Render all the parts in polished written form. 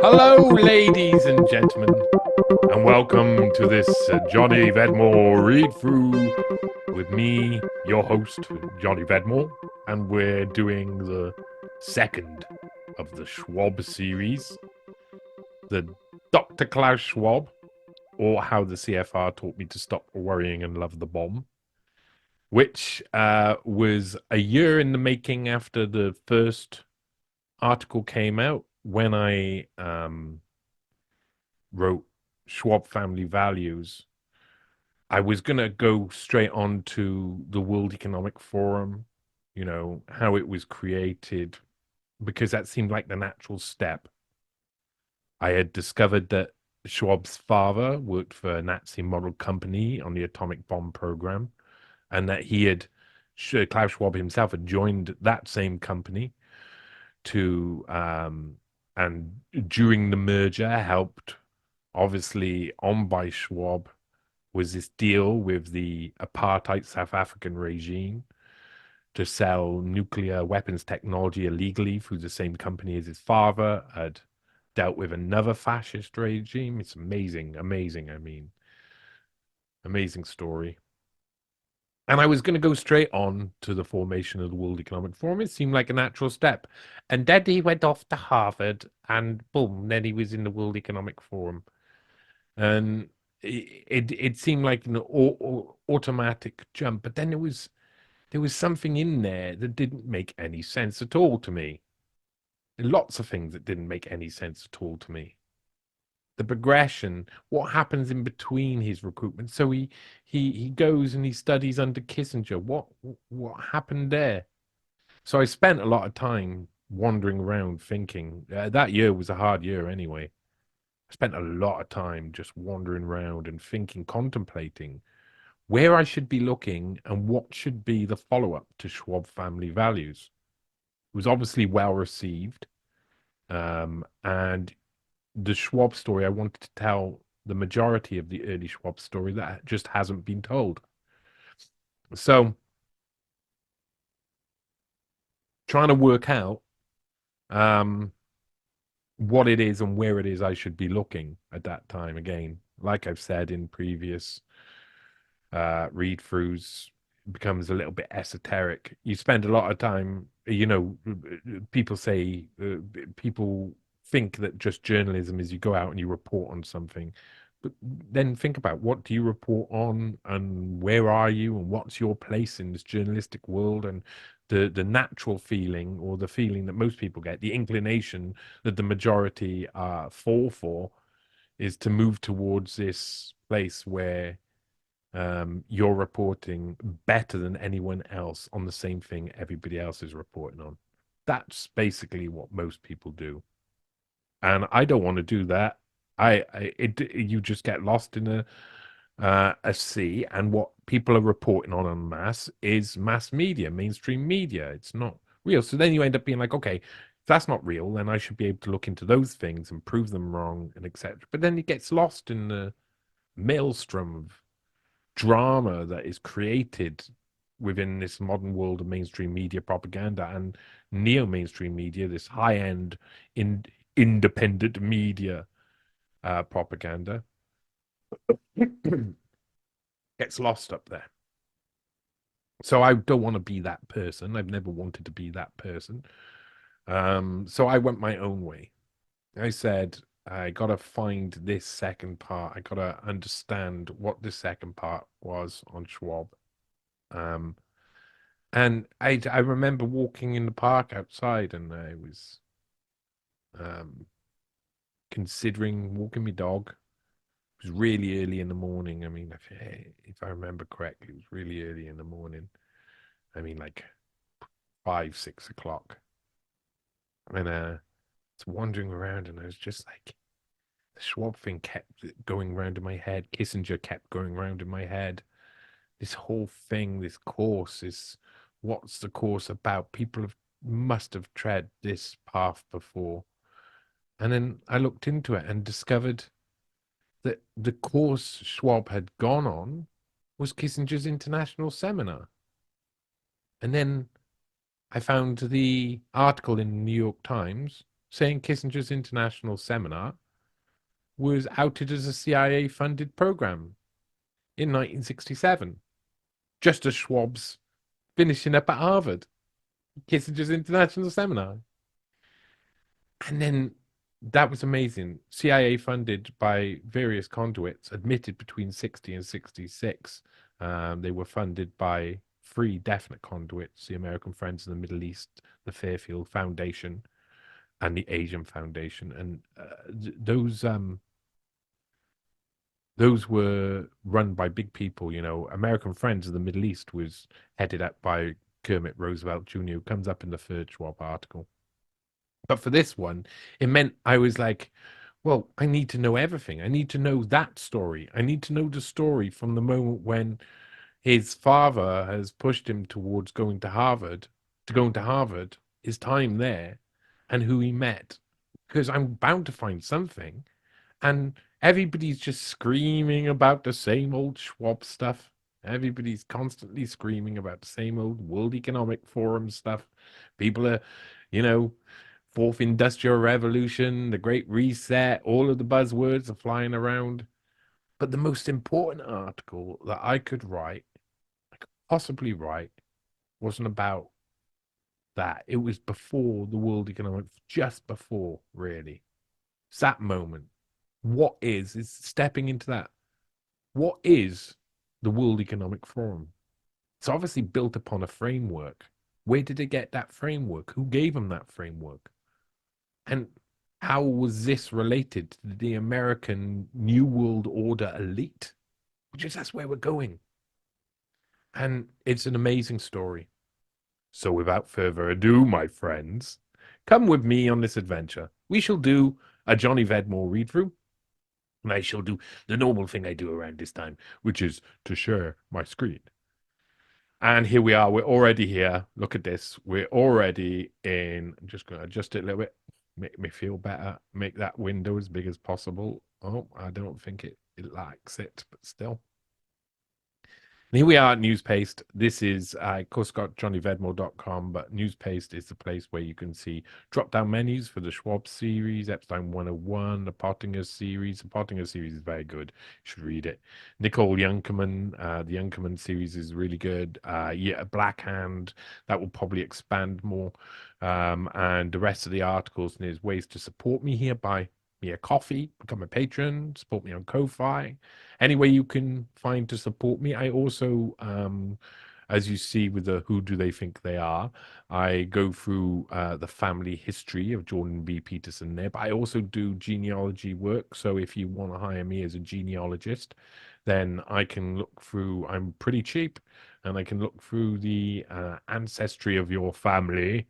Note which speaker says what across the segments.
Speaker 1: Hello, ladies and gentlemen, and welcome to this Johnny Vedmore read through with me, your host, Johnny Vedmore, and we're doing the second of the Schwab series, the Dr. Klaus Schwab, or How the CFR Taught Me to Stop Worrying and Love the Bomb, which was a year in the making after the first article came out when I wrote Schwab Family Values. I was going to go straight on to the World Economic Forum, you know, how it was created, because that seemed like the natural step. I had discovered that Schwab's father worked for a Nazi model company on the atomic bomb program, and that Klaus Schwab himself had joined that same company to, and during the merger helped, obviously on by Schwab, was this deal with the apartheid South African regime to sell nuclear weapons technology illegally through the same company as his father had dealt with another fascist regime. It's amazing, amazing. I mean, amazing story. And I was going to go straight on to the formation of the World Economic Forum. It seemed like a natural step. And then he went off to Harvard, and boom, then he was in the World Economic Forum. And it seemed like an automatic jump, but then there was something in there that didn't make any sense at all to me. Lots of things that didn't make any sense at all to me. The progression, what happens in between his recruitment. So he goes and he studies under Kissinger. What happened there? So I spent a lot of time wandering around thinking. That year was a hard year anyway. I spent a lot of time just wandering around and thinking, contemplating where I should be looking and what should be the follow-up to Schwab Family Values. It was obviously well received. And the Schwab story, I wanted to tell the majority of the early Schwab story that just hasn't been told. So trying to work out what it is and where it is I should be looking at that time. Again, like I've said in previous read-throughs, becomes a little bit esoteric. You spend a lot of time, you know, people say, people think that just journalism is you go out and you report on something. But then think about, what do you report on, and where are you, and what's your place in this journalistic world? And the natural feeling, or the feeling that most people get, the inclination that the majority fall for, is to move towards this place where you're reporting better than anyone else on the same thing everybody else is reporting on. That's basically what most people do, and I don't want to do that. You just get lost in a sea, and what people are reporting on en masse is mass media, mainstream media. It's not real. So then you end up being like, okay, if that's not real, then I should be able to look into those things and prove them wrong, and etc. But then it gets lost in the maelstrom of drama that is created within this modern world of mainstream media propaganda and neo-mainstream media, this high-end independent media propaganda. Gets lost up there. So I don't want to be that person. I've never wanted to be that person. So I went my own way. I said, I got to find this second part. I got to understand what the second part was on Schwab. And I remember walking in the park outside, and I was considering walking my dog. It was really early in the morning. I mean, if I remember correctly, it was really early in the morning. I mean, like 5, 6 o'clock. And I was wandering around, and I was just like, the Schwab thing kept going round in my head. Kissinger kept going round in my head. This whole thing, this course is what's the course about? People must have tread this path before. And then I looked into it and discovered that the course Schwab had gone on was Kissinger's international seminar. And then I found the article in the New York Times saying Kissinger's international seminar was outed as a CIA funded program in 1967, just as Schwab's finishing up at Harvard, Kissinger's international seminar. And then that was amazing. CIA funded by various conduits, admitted between 60 and 66. They were funded by three definite conduits: the American Friends of the Middle East, the Fairfield Foundation, and the Asian Foundation. And those were run by big people. You know, American Friends of the Middle East was headed up by Kermit Roosevelt Jr., who comes up in the third Schwab article. But for this one, it meant I was like, well, I need to know everything. I need to know that story. I need to know the story from the moment when his father has pushed him towards going to Harvard, his time there, and who he met. Because I'm bound to find something. And everybody's just screaming about the same old Schwab stuff. Everybody's constantly screaming about the same old World Economic Forum stuff. People are, you know, Fourth Industrial Revolution, the Great Reset, all of the buzzwords are flying around. But the most important article that I could write, I could possibly write, wasn't about that. It was before the World Economic, just before, really. It's that moment. What is stepping into that? What is the World Economic Forum? It's obviously built upon a framework. Where did they get that framework? Who gave them that framework? And how was this related to the American New World Order elite? Because that's where we're going. And it's an amazing story. So without further ado, my friends, come with me on this adventure. We shall do a Johnny Vedmore read through, and I shall do the normal thing I do around this time, which is to share my screen. And here we are. We're already here. Look at this. We're already in. I'm just going to adjust it a little bit, make me feel better, make that window as big as possible. Oh, I don't think it likes it, but still. And here we are at NEWSPASTE. This is, of course, got johnnyvedmore.com, but NEWSPASTE is the place where you can see drop-down menus for the Schwab series, Epstein 101, the Pottinger series. The Pottinger series is very good. You should read it. Nicole Younkerman, the Younkerman series is really good. Yeah, Black Hand, that will probably expand more. And the rest of the articles, and there's ways to support me here by me a coffee, become a patron, support me on Ko-Fi. Any way you can find to support me. I also, as you see with the Who Do They Think They Are, I go through the family history of Jordan B. Peterson there, but I also do genealogy work. So if you want to hire me as a genealogist, then I can look through, I'm pretty cheap, and I can look through the ancestry of your family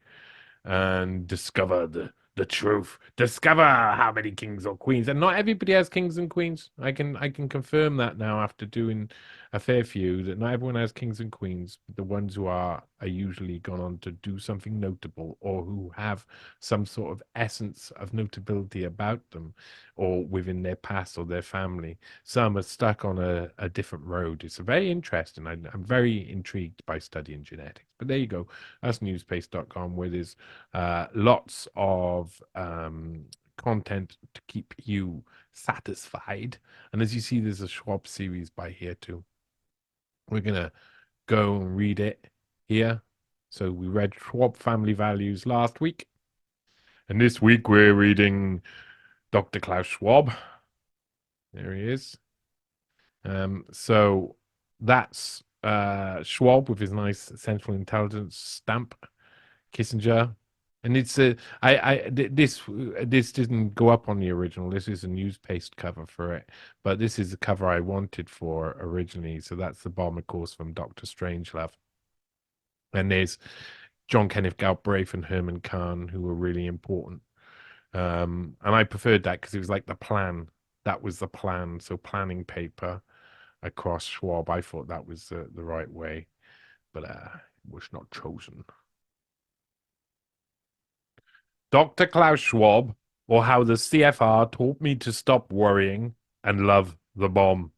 Speaker 1: and discover the truth. Discover how many kings or queens. And not everybody has kings and queens. I can confirm that now after doing a fair few, that not everyone has kings and queens. The ones who are usually gone on to do something notable, or who have some sort of essence of notability about them, or within their past or their family. Some are stuck on a different road. It's very interesting. I'm very intrigued by studying genetics. But there you go. That's newspace.com, where there's lots of content to keep you satisfied. And as you see, there's a Schwab series by here too. We're going to go and read it here. So we read Schwab Family Values last week. And this week we're reading Dr. Klaus Schwab. There he is. So that's Schwab with his nice central intelligence stamp. Kissinger, and it's this didn't go up on the original. This is a NEWSPASTE cover for it, but this is the cover I wanted for originally. So that's the bomb, of course, from Dr. Strangelove, and there's John Kenneth Galbraith and Herman Kahn, who were really important. And I preferred that because it was like the plan. That was the plan. So planning paper across Schwab. I thought that was the right way, but it was not chosen. Dr. Klaus Schwab, or How the CFR Taught Me to Stop Worrying and Love the Bomb.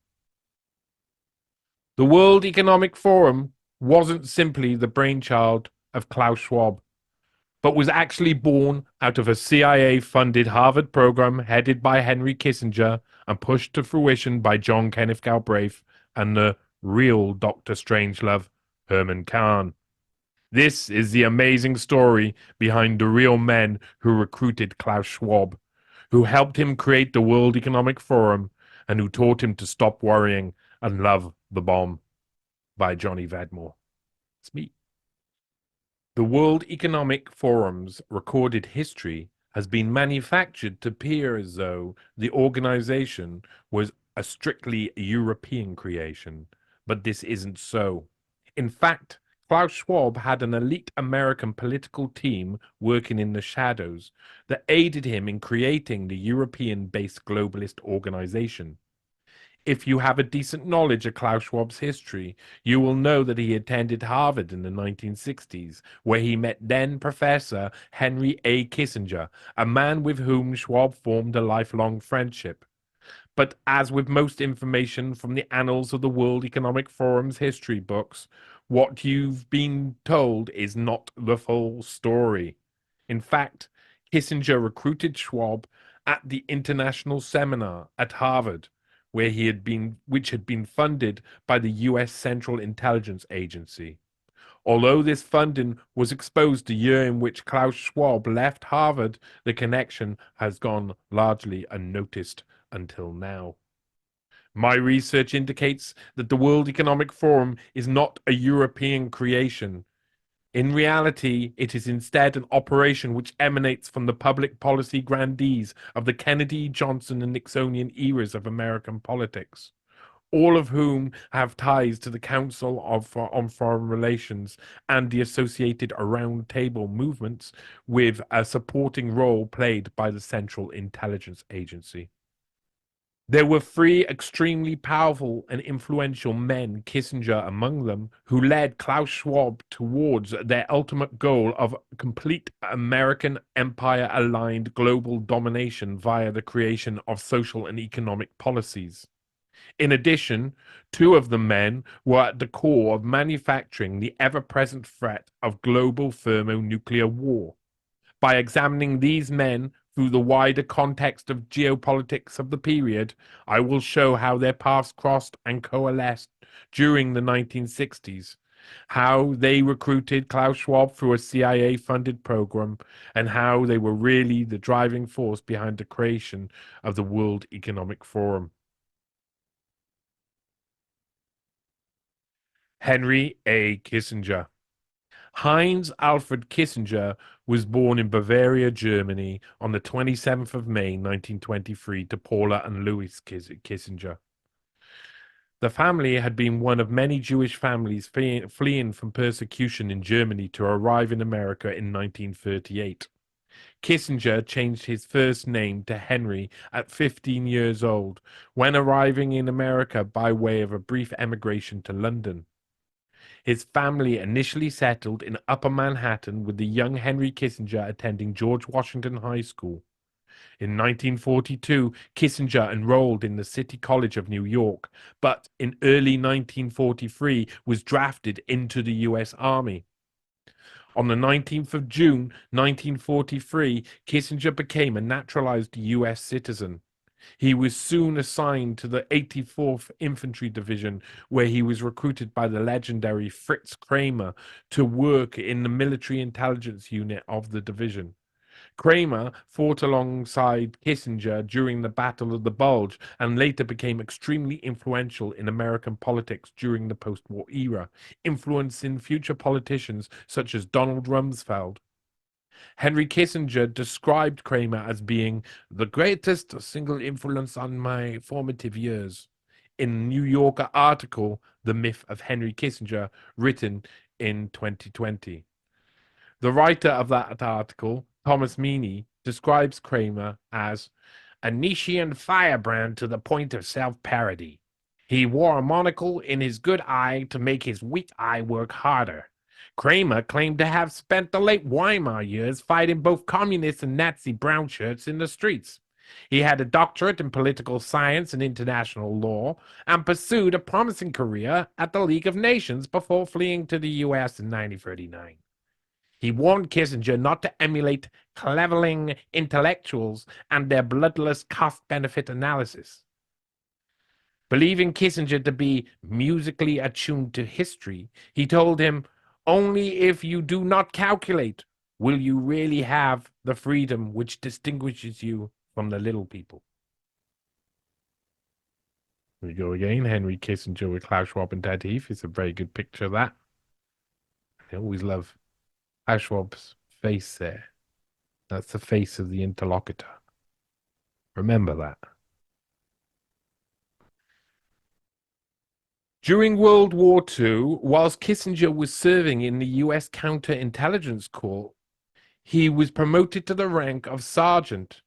Speaker 1: The World Economic Forum wasn't simply the brainchild of Klaus Schwab, but was actually born out of a CIA-funded Harvard program headed by Henry Kissinger and pushed to fruition by John Kenneth Galbraith and the real Dr. Strangelove, Herman Kahn. This is the amazing story behind the real men who recruited Klaus Schwab, who helped him create the World Economic Forum, and who taught him to stop worrying and love the bomb. By Johnny Vedmore. It's me. The World Economic Forum's recorded history has been manufactured to appear as though the organization was a strictly European creation, but this isn't so. In fact, Klaus Schwab had an elite American political team working in the shadows that aided him in creating the European-based globalist organization. If you have a decent knowledge of Klaus Schwab's history, you will know that he attended Harvard in the 1960s, where he met then Professor Henry A. Kissinger, a man with whom Schwab formed a lifelong friendship. But as with most information from the annals of the World Economic Forum's history books, what you've been told is not the full story. In fact, Kissinger recruited Schwab at the International Seminar at Harvard, which had been funded by the US Central Intelligence Agency. Although this funding was exposed the year in which Klaus Schwab left Harvard, the connection has gone largely unnoticed until now. My research indicates that the World Economic Forum is not a European creation. In reality, it is instead an operation which emanates from the public policy grandees of the Kennedy, Johnson, and Nixonian eras of American politics, all of whom have ties to the Council on Foreign Relations and the associated Round Table movements, with a supporting role played by the Central Intelligence Agency. There were three extremely powerful and influential men, Kissinger among them, who led Klaus Schwab towards their ultimate goal of complete American empire-aligned global domination via the creation of social and economic policies. In addition, two of the men were at the core of manufacturing the ever-present threat of global thermonuclear war. By examining these men through the wider context of geopolitics of the period, I will show how their paths crossed and coalesced during the 1960s, how they recruited Klaus Schwab through a CIA-funded program, and how they were really the driving force behind the creation of the World Economic Forum. Henry A. Kissinger. Heinz Alfred Kissinger was born in Bavaria, Germany on the 27th of May, 1923, to Paula and Louis Kissinger. The family had been one of many Jewish families fleeing from persecution in Germany to arrive in America in 1938. Kissinger changed his first name to Henry at 15 years old, when arriving in America by way of a brief emigration to London. His family initially settled in Upper Manhattan, with the young Henry Kissinger attending George Washington High School. In 1942, Kissinger enrolled in the City College of New York, but in early 1943 was drafted into the U.S. Army. On the 19th of June, 1943, Kissinger became a naturalized U.S. citizen. He was soon assigned to the 84th Infantry Division, where he was recruited by the legendary Fritz Kramer to work in the military intelligence unit of the division. Kramer fought alongside Kissinger during the Battle of the Bulge and later became extremely influential in American politics during the post-war era, influencing future politicians such as Donald Rumsfeld. Henry Kissinger described Kramer as being the greatest single influence on my formative years in a New Yorker article, The Myth of Henry Kissinger, written in 2020. The writer of that article, Thomas Meany, describes Kramer as a Nietzschean firebrand to the point of self-parody. He wore a monocle in his good eye to make his weak eye work harder. Kramer claimed to have spent the late Weimar years fighting both communist and Nazi brown shirts in the streets. He had a doctorate in political science and international law and pursued a promising career at the League of Nations before fleeing to the US in 1939. He warned Kissinger not to emulate cleveling intellectuals and their bloodless cost-benefit analysis. Believing Kissinger to be musically attuned to history, he told him, "Only if you do not calculate will you really have the freedom which distinguishes you from the little people." Here we go again. Henry Kissinger with Klaus Schwab and Ted Heath. It's a very good picture of that. I always love Klaus Schwab's face there. That's the face of the interlocutor. Remember that. During World War II, whilst Kissinger was serving in the US Counterintelligence Corps, he was promoted to the rank of sergeant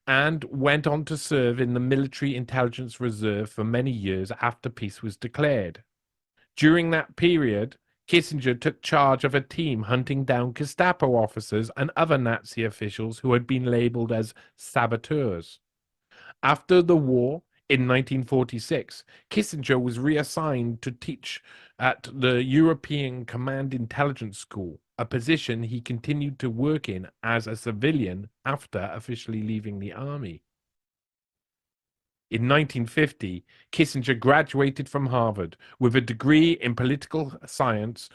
Speaker 1: and went on to serve in the Military Intelligence Reserve for many years after peace was declared. During that period, Kissinger took charge of a team hunting down Gestapo officers and other Nazi officials who had been labeled as saboteurs. After the war, in 1946, Kissinger was reassigned to teach at the European Command Intelligence School, a position he continued to work in as a civilian after officially leaving the army. In 1950, Kissinger graduated from Harvard with a degree in political science,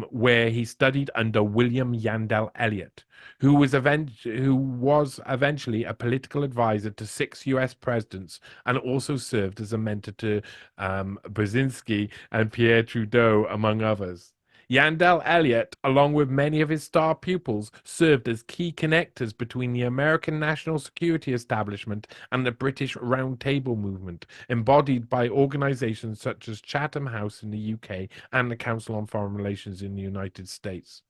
Speaker 1: where he studied under William Yandell Elliott, who was eventually a political advisor to 6 U.S. presidents and also served as a mentor to Brzezinski and Pierre Trudeau, among others. Yandell Elliott, along with many of his star pupils, served as key connectors between the American national security establishment and the British Round Table movement, embodied by organizations such as Chatham House in the UK and the Council on Foreign Relations in the United States.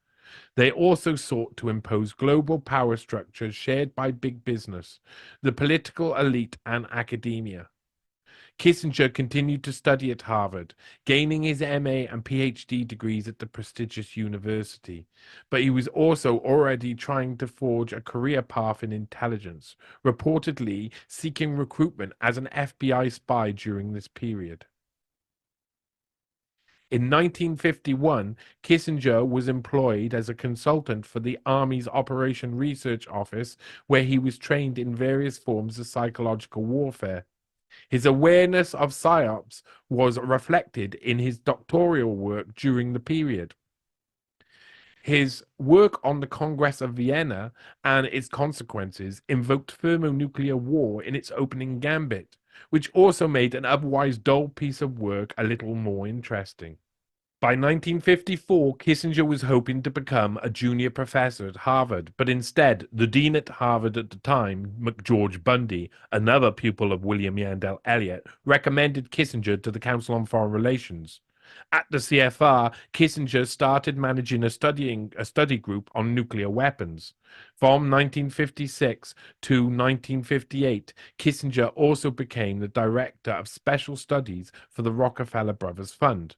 Speaker 1: They also sought to impose global power structures shared by big business, the political elite, and academia. Kissinger continued to study at Harvard, gaining his MA and PhD degrees at the prestigious university. But he was also already trying to forge a career path in intelligence, reportedly seeking recruitment as an FBI spy during this period. In 1951, Kissinger was employed as a consultant for the Army's Operation Research Office, where he was trained in various forms of psychological warfare. His awareness of psyops was reflected in his doctoral work during the period. His work on the Congress of Vienna and its consequences invoked thermonuclear war in its opening gambit, which also made an otherwise dull piece of work a little more interesting. By 1954, Kissinger was hoping to become a junior professor at Harvard, but instead, the dean at Harvard at the time, McGeorge Bundy, another pupil of William Yandell Elliott, recommended Kissinger to the Council on Foreign Relations. At the CFR, Kissinger started managing a study group on nuclear weapons. From 1956 to 1958, Kissinger also became the director of special studies for the Rockefeller Brothers Fund.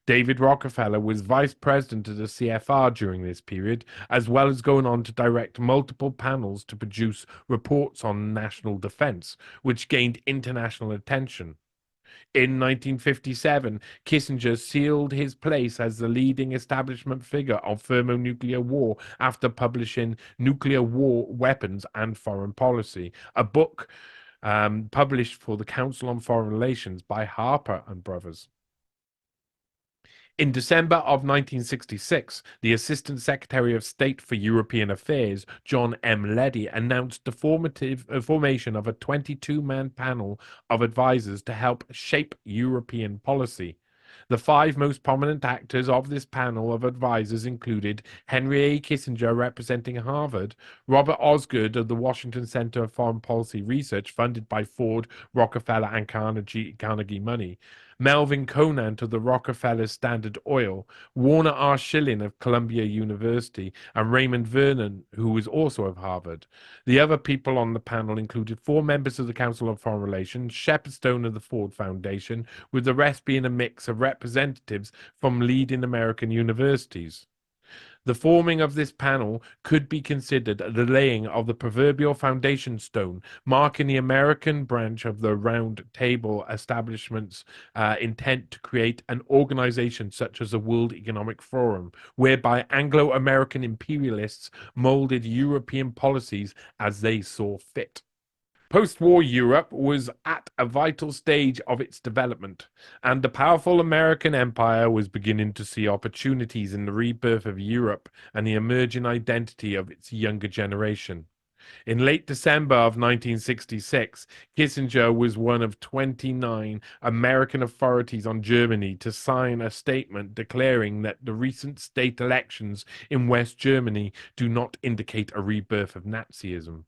Speaker 1: David Rockefeller was vice president of the CFR during this period, as well as going on to direct multiple panels to produce reports on national defense, which gained international attention. In 1957, Kissinger sealed his place as the leading establishment figure of thermonuclear war after publishing Nuclear War Weapons and Foreign Policy, a book published for the Council on Foreign Relations by Harper and Brothers. In December of 1966, the Assistant Secretary of State for European Affairs, John M. Leddy, announced the formation of a 22-man panel of advisors to help shape European policy. The 5 most prominent actors of this panel of advisors included Henry A. Kissinger, representing Harvard, Robert Osgood of the Washington Center for Foreign Policy Research, funded by Ford, Rockefeller, and Carnegie money, Melvin Conant of the Rockefeller Standard Oil, Warner R. Schilling of Columbia University, and Raymond Vernon, who was also of Harvard. The other people on the panel included 4 members of the Council on Foreign Relations, Shepard Stone of the Ford Foundation, with the rest being a mix of representatives from leading American universities. The forming of this panel could be considered the laying of the proverbial foundation stone, marking the American branch of the Round Table establishment's intent to create an organization such as the World Economic Forum, whereby Anglo-American imperialists molded European policies as they saw fit. Post-war Europe was at a vital stage of its development, and the powerful American empire was beginning to see opportunities in the rebirth of Europe and the emerging identity of its younger generation. In late December of 1966, Kissinger was one of 29 American authorities on Germany to sign a statement declaring that the recent state elections in West Germany do not indicate a rebirth of Nazism.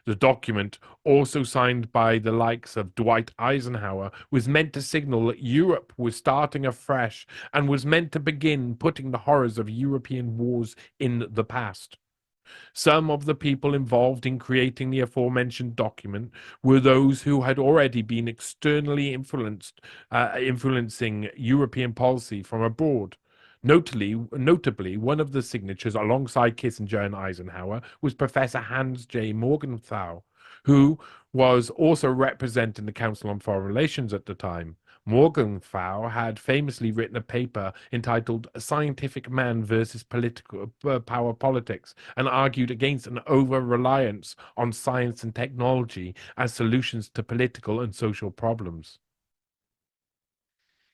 Speaker 1: The document, also signed by the likes of Dwight Eisenhower, was meant to signal that Europe was starting afresh and was meant to begin putting the horrors of European wars in the past. Some of the people involved in creating the aforementioned document were those who had already been externally influencing European policy from abroad. Notably, one of the signatures alongside Kissinger and Eisenhower was Professor Hans J. Morgenthau, who was also representing the Council on Foreign Relations at the time. Morgenthau had famously written a paper entitled Scientific Man versus Political Power Politics and argued against an over-reliance on science and technology as solutions to political and social problems.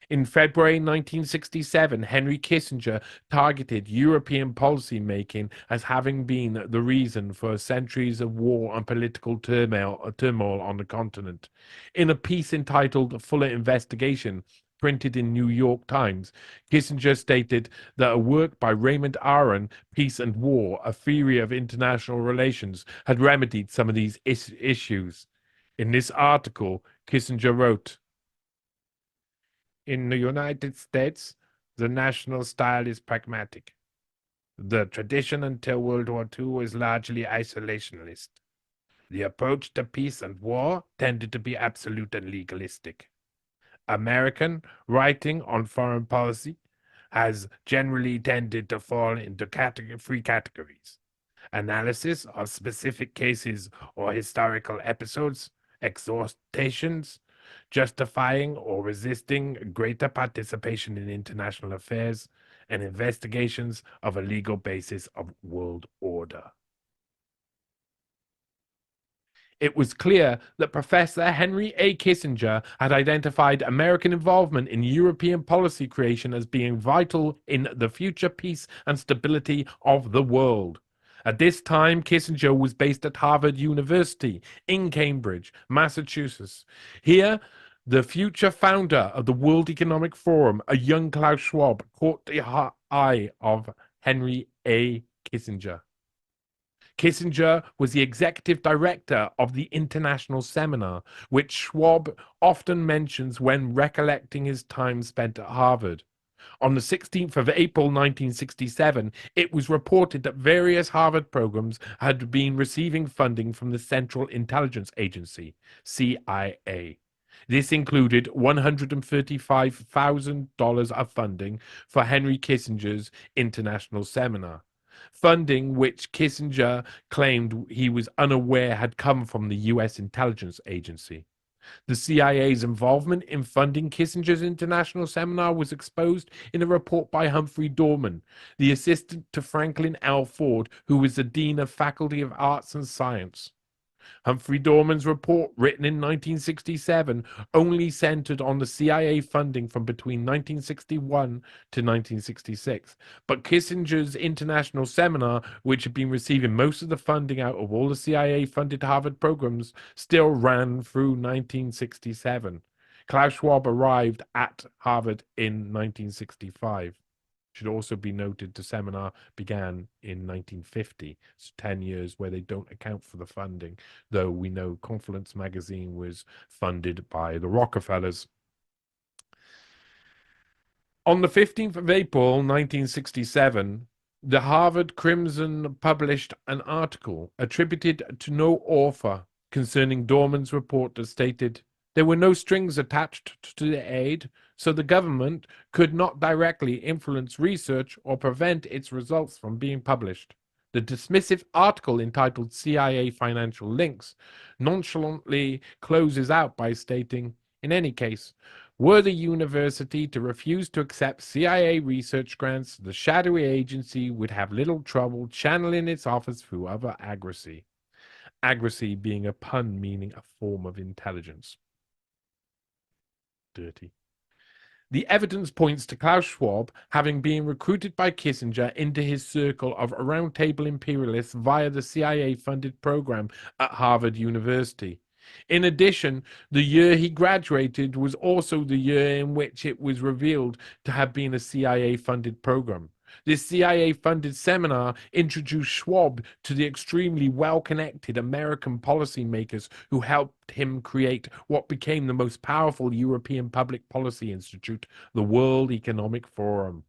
Speaker 1: In February 1967, Henry Kissinger targeted European policy making as having been the reason for centuries of war and political turmoil on the continent. In a piece entitled Fuller Investigation, printed in New York Times, Kissinger stated that a work by Raymond Aron, Peace and War, A Theory of International Relations, had remedied some of these issues. In this article, Kissinger wrote, "In the United States, the national style is pragmatic. The tradition until World War II was largely isolationist. The approach to peace and war tended to be absolute and legalistic. American writing on foreign policy has generally tended to fall into three categories: analysis of specific cases or historical episodes, exhortations, justifying or resisting greater participation in international affairs, and investigations of a legal basis of world order." It was clear that Professor Henry A. Kissinger had identified American involvement in European policy creation as being vital in the future peace and stability of the world. At this time, Kissinger was based at Harvard University in Cambridge, Massachusetts. Here, the future founder of the World Economic Forum, a young Klaus Schwab, caught the eye of Henry A. Kissinger. Kissinger was the executive director of the International Seminar, which Schwab often mentions when recollecting his time spent at Harvard. On the 16th of April 1967, it was reported that various Harvard programs had been receiving funding from the Central Intelligence Agency, CIA. This included $135,000 of funding for Henry Kissinger's International Seminar. Funding which Kissinger claimed he was unaware had come from the U.S. intelligence agency. The CIA's involvement in funding Kissinger's international seminar was exposed in a report by Humphrey Dorman, the assistant to Franklin L. Ford, who was the dean of Faculty of Arts and Science. Humphrey Dorman's report, written in 1967, only centered on the CIA funding from between 1961 to 1966. But Kissinger's international seminar, which had been receiving most of the funding out of all the CIA-funded Harvard programs, still ran through 1967. Klaus Schwab arrived at Harvard in 1965. Should also be noted the seminar began in 1950. It's 10 years where they don't account for the funding, though we know Confluence magazine was funded by the Rockefellers. On the 15th of April, 1967, the Harvard Crimson published an article attributed to no author concerning Dorman's report that stated there were no strings attached to the aid, so the government could not directly influence research or prevent its results from being published. The dismissive article entitled CIA Financial Links nonchalantly closes out by stating, in any case, were the university to refuse to accept CIA research grants, the shadowy agency would have little trouble channeling its offers through other agencies. Agency being a pun meaning a form of intelligence. Dirty. The evidence points to Klaus Schwab having been recruited by Kissinger into his circle of roundtable imperialists via the CIA-funded program at Harvard University. In addition, the year he graduated was also the year in which it was revealed to have been a CIA-funded program. This CIA-funded seminar introduced Schwab to the extremely well-connected American policymakers who helped him create what became the most powerful European public policy institute, the World Economic Forum.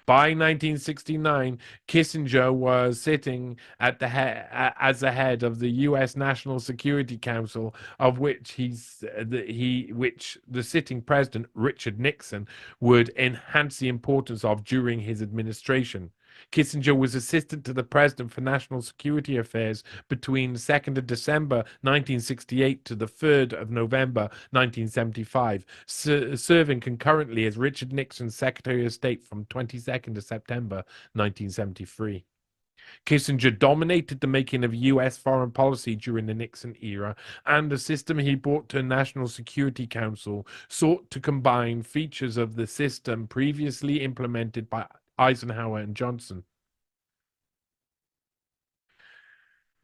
Speaker 1: By 1969, Kissinger was sitting at the as the head of the U.S. National Security Council, of which which the sitting president Richard Nixon would enhance the importance of during his administration. Kissinger was assistant to the president for national security affairs between the 2nd of December 1968 to the 3rd of November 1975, serving concurrently as Richard Nixon's Secretary of State from 22nd of September 1973. Kissinger dominated the making of U.S. foreign policy during the Nixon era, and the system he brought to the National Security Council sought to combine features of the system previously implemented by Eisenhower and Johnson.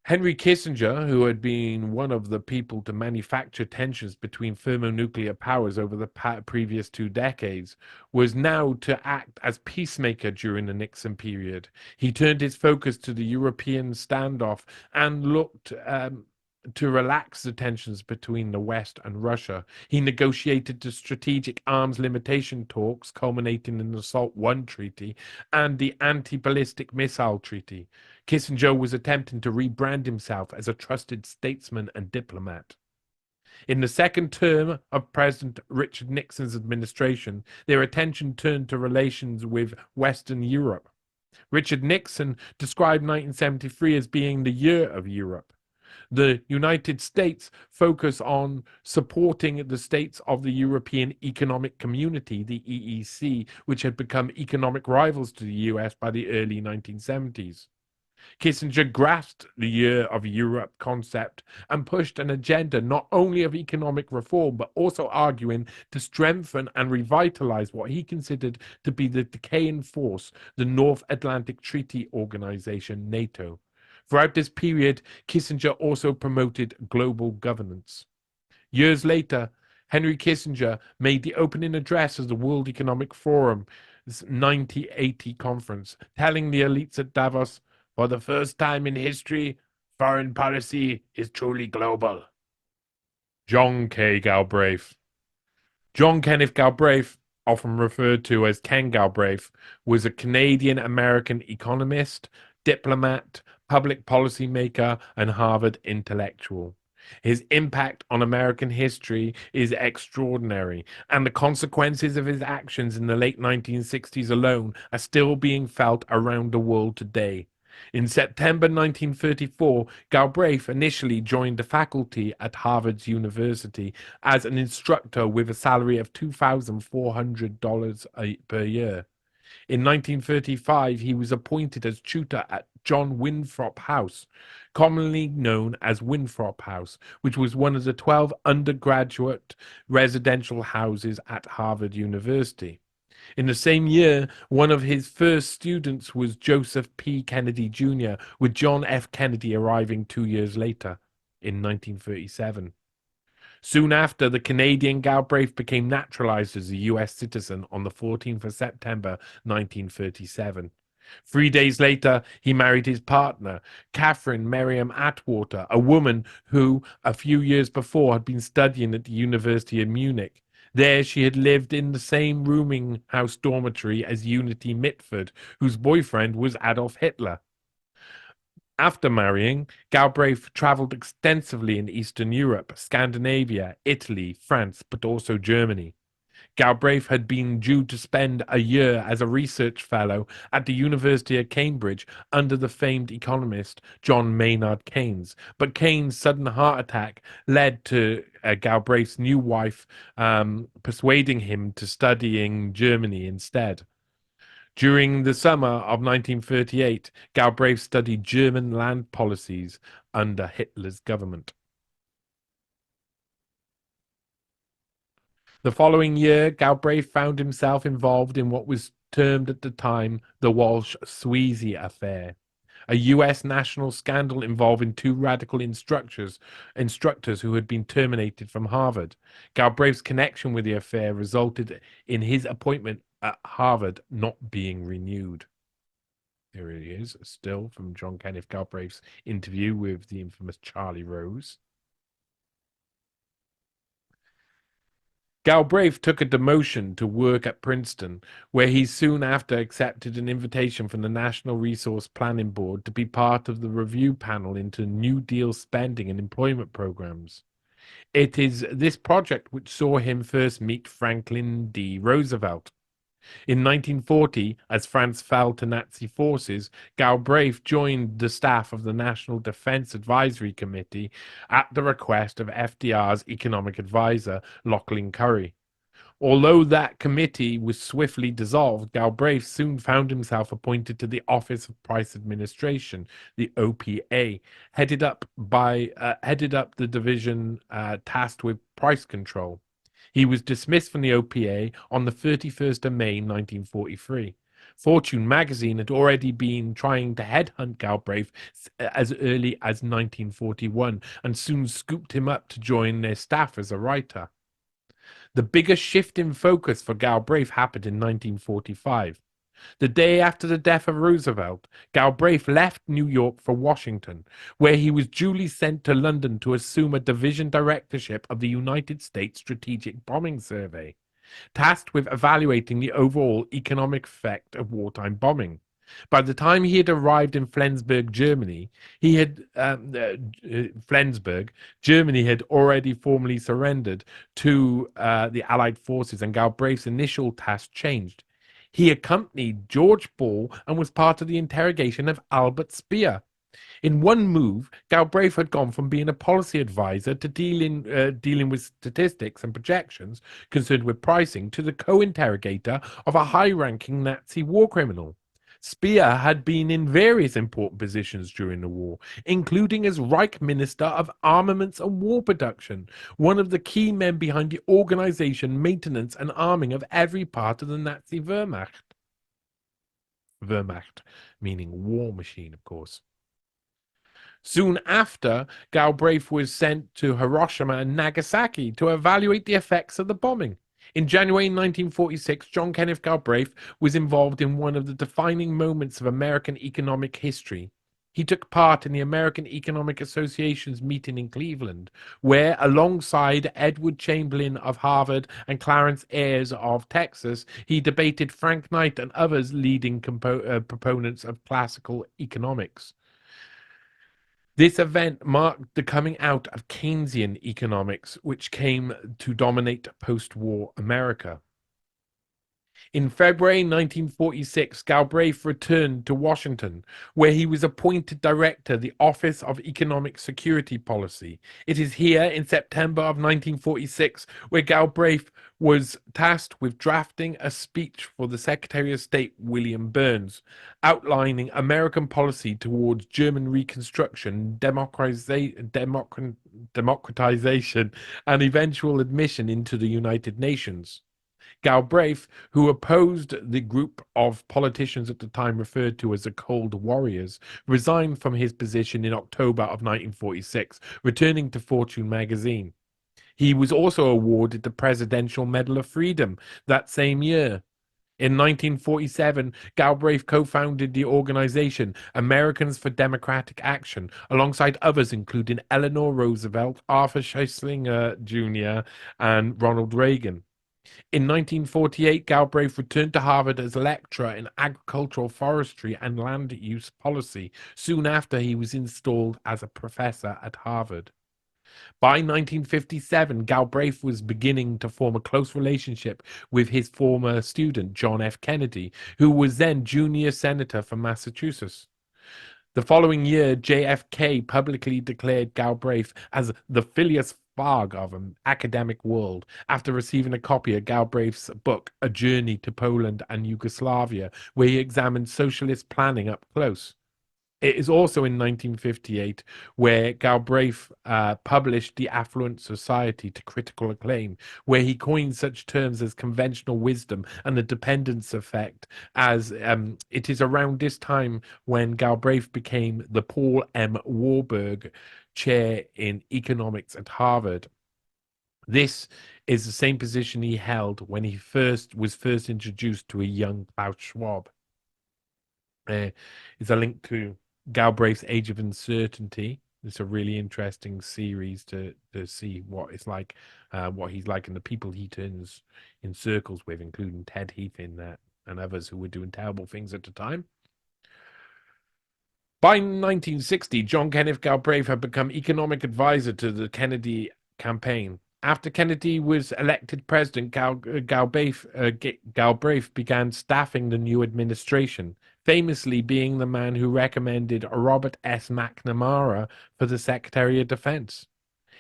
Speaker 1: Henry Kissinger, who had been one of the people to manufacture tensions between thermonuclear powers over the previous 2 decades, was now to act as peacemaker during the Nixon period. He turned his focus to the European standoff and looked to relax the tensions between the West and Russia. He negotiated the strategic arms limitation talks culminating in the SALT I treaty and the anti-ballistic missile treaty. Kissinger was attempting to rebrand himself as a trusted statesman and diplomat. In the second term of President Richard Nixon's administration, their attention turned to relations with Western Europe. Richard Nixon described 1973 as being the year of Europe. The United States focus on supporting the states of the European Economic Community, the EEC, which had become economic rivals to the US by the early 1970s. Kissinger grasped the Year of Europe concept and pushed an agenda not only of economic reform, but also arguing to strengthen and revitalize what he considered to be the decaying force, the North Atlantic Treaty Organization, NATO. Throughout this period, Kissinger also promoted global governance. Years later, Henry Kissinger made the opening address at the World Economic Forum's 1980 conference, telling the elites at Davos, for the first time in history, foreign policy is truly global. John K. Galbraith. John Kenneth Galbraith, often referred to as Ken Galbraith, was a Canadian-American economist, diplomat, public policy maker, and Harvard intellectual. His impact on American history is extraordinary, and the consequences of his actions in the late 1960s alone are still being felt around the world today. In September 1934, Galbraith initially joined the faculty at Harvard University as an instructor with a salary of $2,400 per year. In 1935, he was appointed as tutor at John Winthrop House, commonly known as Winthrop House, which was one of the 12 undergraduate residential houses at Harvard University. In the same year, one of his first students was Joseph P. Kennedy Jr., with John F. Kennedy arriving 2 years later, in 1937. Soon after, the Canadian Galbraith became naturalized as a U.S. citizen on the 14th of September, 1937. 3 days later, he married his partner, Catherine Merriam Atwater, a woman who, a few years before, had been studying at the University of Munich. There she had lived in the same rooming house dormitory as Unity Mitford, whose boyfriend was Adolf Hitler. After marrying, Galbraith traveled extensively in Eastern Europe, Scandinavia, Italy, France, but also Germany. Galbraith had been due to spend a year as a research fellow at the University of Cambridge under the famed economist John Maynard Keynes, but Keynes' sudden heart attack led to Galbraith's new wife persuading him to study in Germany instead. During the summer of 1938, Galbraith studied German land policies under Hitler's government. The following year, Galbraith found himself involved in what was termed at the time the Walsh-Sweezy affair, a U.S. national scandal involving two radical instructors who had been terminated from Harvard. Galbraith's connection with the affair resulted in his appointment at Harvard not being renewed. Here it is, still from John Kenneth Galbraith's interview with the infamous Charlie Rose. Galbraith took a demotion to work at Princeton, where he soon after accepted an invitation from the National Resource Planning Board to be part of the review panel into New Deal spending and employment programs. It is this project which saw him first meet Franklin D. Roosevelt. In 1940, as France fell to Nazi forces, Galbraith joined the staff of the National Defense Advisory Committee at the request of FDR's economic advisor, Lachlan Curry. Although that committee was swiftly dissolved, Galbraith soon found himself appointed to the Office of Price Administration, the OPA, headed up the division tasked with price control. He was dismissed from the OPA on the 31st of May 1943. Fortune magazine had already been trying to headhunt Galbraith as early as 1941 and soon scooped him up to join their staff as a writer. The biggest shift in focus for Galbraith happened in 1945. The day after the death of Roosevelt, Galbraith left New York for Washington, where he was duly sent to London to assume a division directorship of the United States Strategic Bombing Survey, tasked with evaluating the overall economic effect of wartime bombing. By the time he had arrived in Flensburg, Germany, Germany had already formally surrendered to the Allied forces, and Galbraith's initial task changed. He accompanied George Ball and was part of the interrogation of Albert Speer. In one move, Galbraith had gone from being a policy advisor to dealing with statistics and projections concerned with pricing to the co-interrogator of a high-ranking Nazi war criminal. Speer had been in various important positions during the war, including as Reich Minister of Armaments and War Production, one of the key men behind the organization, maintenance, and arming of every part of the Nazi Wehrmacht. Wehrmacht, meaning war machine, of course. Soon after, Galbraith was sent to Hiroshima and Nagasaki to evaluate the effects of the bombing. In January 1946, John Kenneth Galbraith was involved in one of the defining moments of American economic history. He took part in the American Economic Association's meeting in Cleveland, where, alongside Edward Chamberlain of Harvard and Clarence Ayres of Texas, he debated Frank Knight and others leading proponents of classical economics. This event marked the coming out of Keynesian economics, which came to dominate post-war America. In February 1946, Galbraith returned to Washington, where he was appointed director of the Office of Economic Security Policy. It is here in September of 1946 where Galbraith was tasked with drafting a speech for the Secretary of State, William Burns, outlining American policy towards German reconstruction, democratization, and eventual admission into the United Nations. Galbraith, who opposed the group of politicians at the time referred to as the Cold Warriors, resigned from his position in October of 1946, returning to Fortune magazine. He was also awarded the Presidential Medal of Freedom that same year. In 1947, Galbraith co-founded the organization Americans for Democratic Action, alongside others including Eleanor Roosevelt, Arthur Schlesinger Jr., and Ronald Reagan. In 1948, Galbraith returned to Harvard as a lecturer in agricultural forestry and land use policy, soon after he was installed as a professor at Harvard. By 1957, Galbraith was beginning to form a close relationship with his former student, John F. Kennedy, who was then junior senator from Massachusetts. The following year, JFK publicly declared Galbraith as the Phileas Fogg of an academic world after receiving a copy of Galbraith's book, A Journey to Poland and Yugoslavia, where he examined socialist planning up close. It is also in 1958 where Galbraith published The Affluent Society to critical acclaim, where he coined such terms as conventional wisdom and the dependence effect. As it is around this time when Galbraith became the Paul M. Warburg Chair in Economics at Harvard. This is the same position he held when he was first introduced to a young Klaus Schwab. Is a link to Galbraith's Age of Uncertainty. It's a really interesting series to see what it's like, what he's like, and the people he turns in circles with, including Ted Heath in that and others who were doing terrible things at the time. By 1960, John Kenneth Galbraith had become economic advisor to the Kennedy campaign. After Kennedy was elected president, Galbraith began staffing the new administration, famously being the man who recommended Robert S. McNamara for the Secretary of Defense.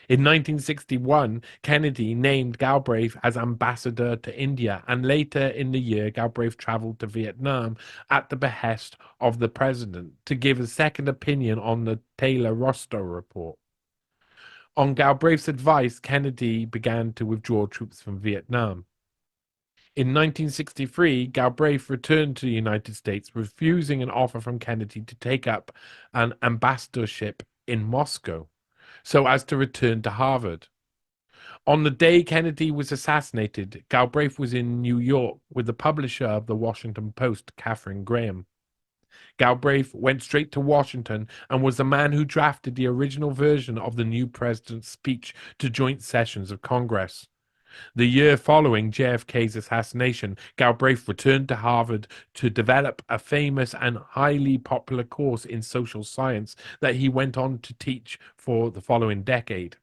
Speaker 1: In 1961, Kennedy named Galbraith as ambassador to India, and later in the year, Galbraith traveled to Vietnam at the behest of the president to give a second opinion on the Taylor-Rostow report. On Galbraith's advice, Kennedy began to withdraw troops from Vietnam. In 1963, Galbraith returned to the United States, refusing an offer from Kennedy to take up an ambassadorship in Moscow, so as to return to Harvard. On the day Kennedy was assassinated, Galbraith was in New York with the publisher of the Washington Post, Katharine Graham. Galbraith went straight to Washington and was the man who drafted the original version of the new president's speech to joint sessions of Congress. The year following JFK's assassination, Galbraith returned to Harvard to develop a famous and highly popular course in social science that he went on to teach for the following decade.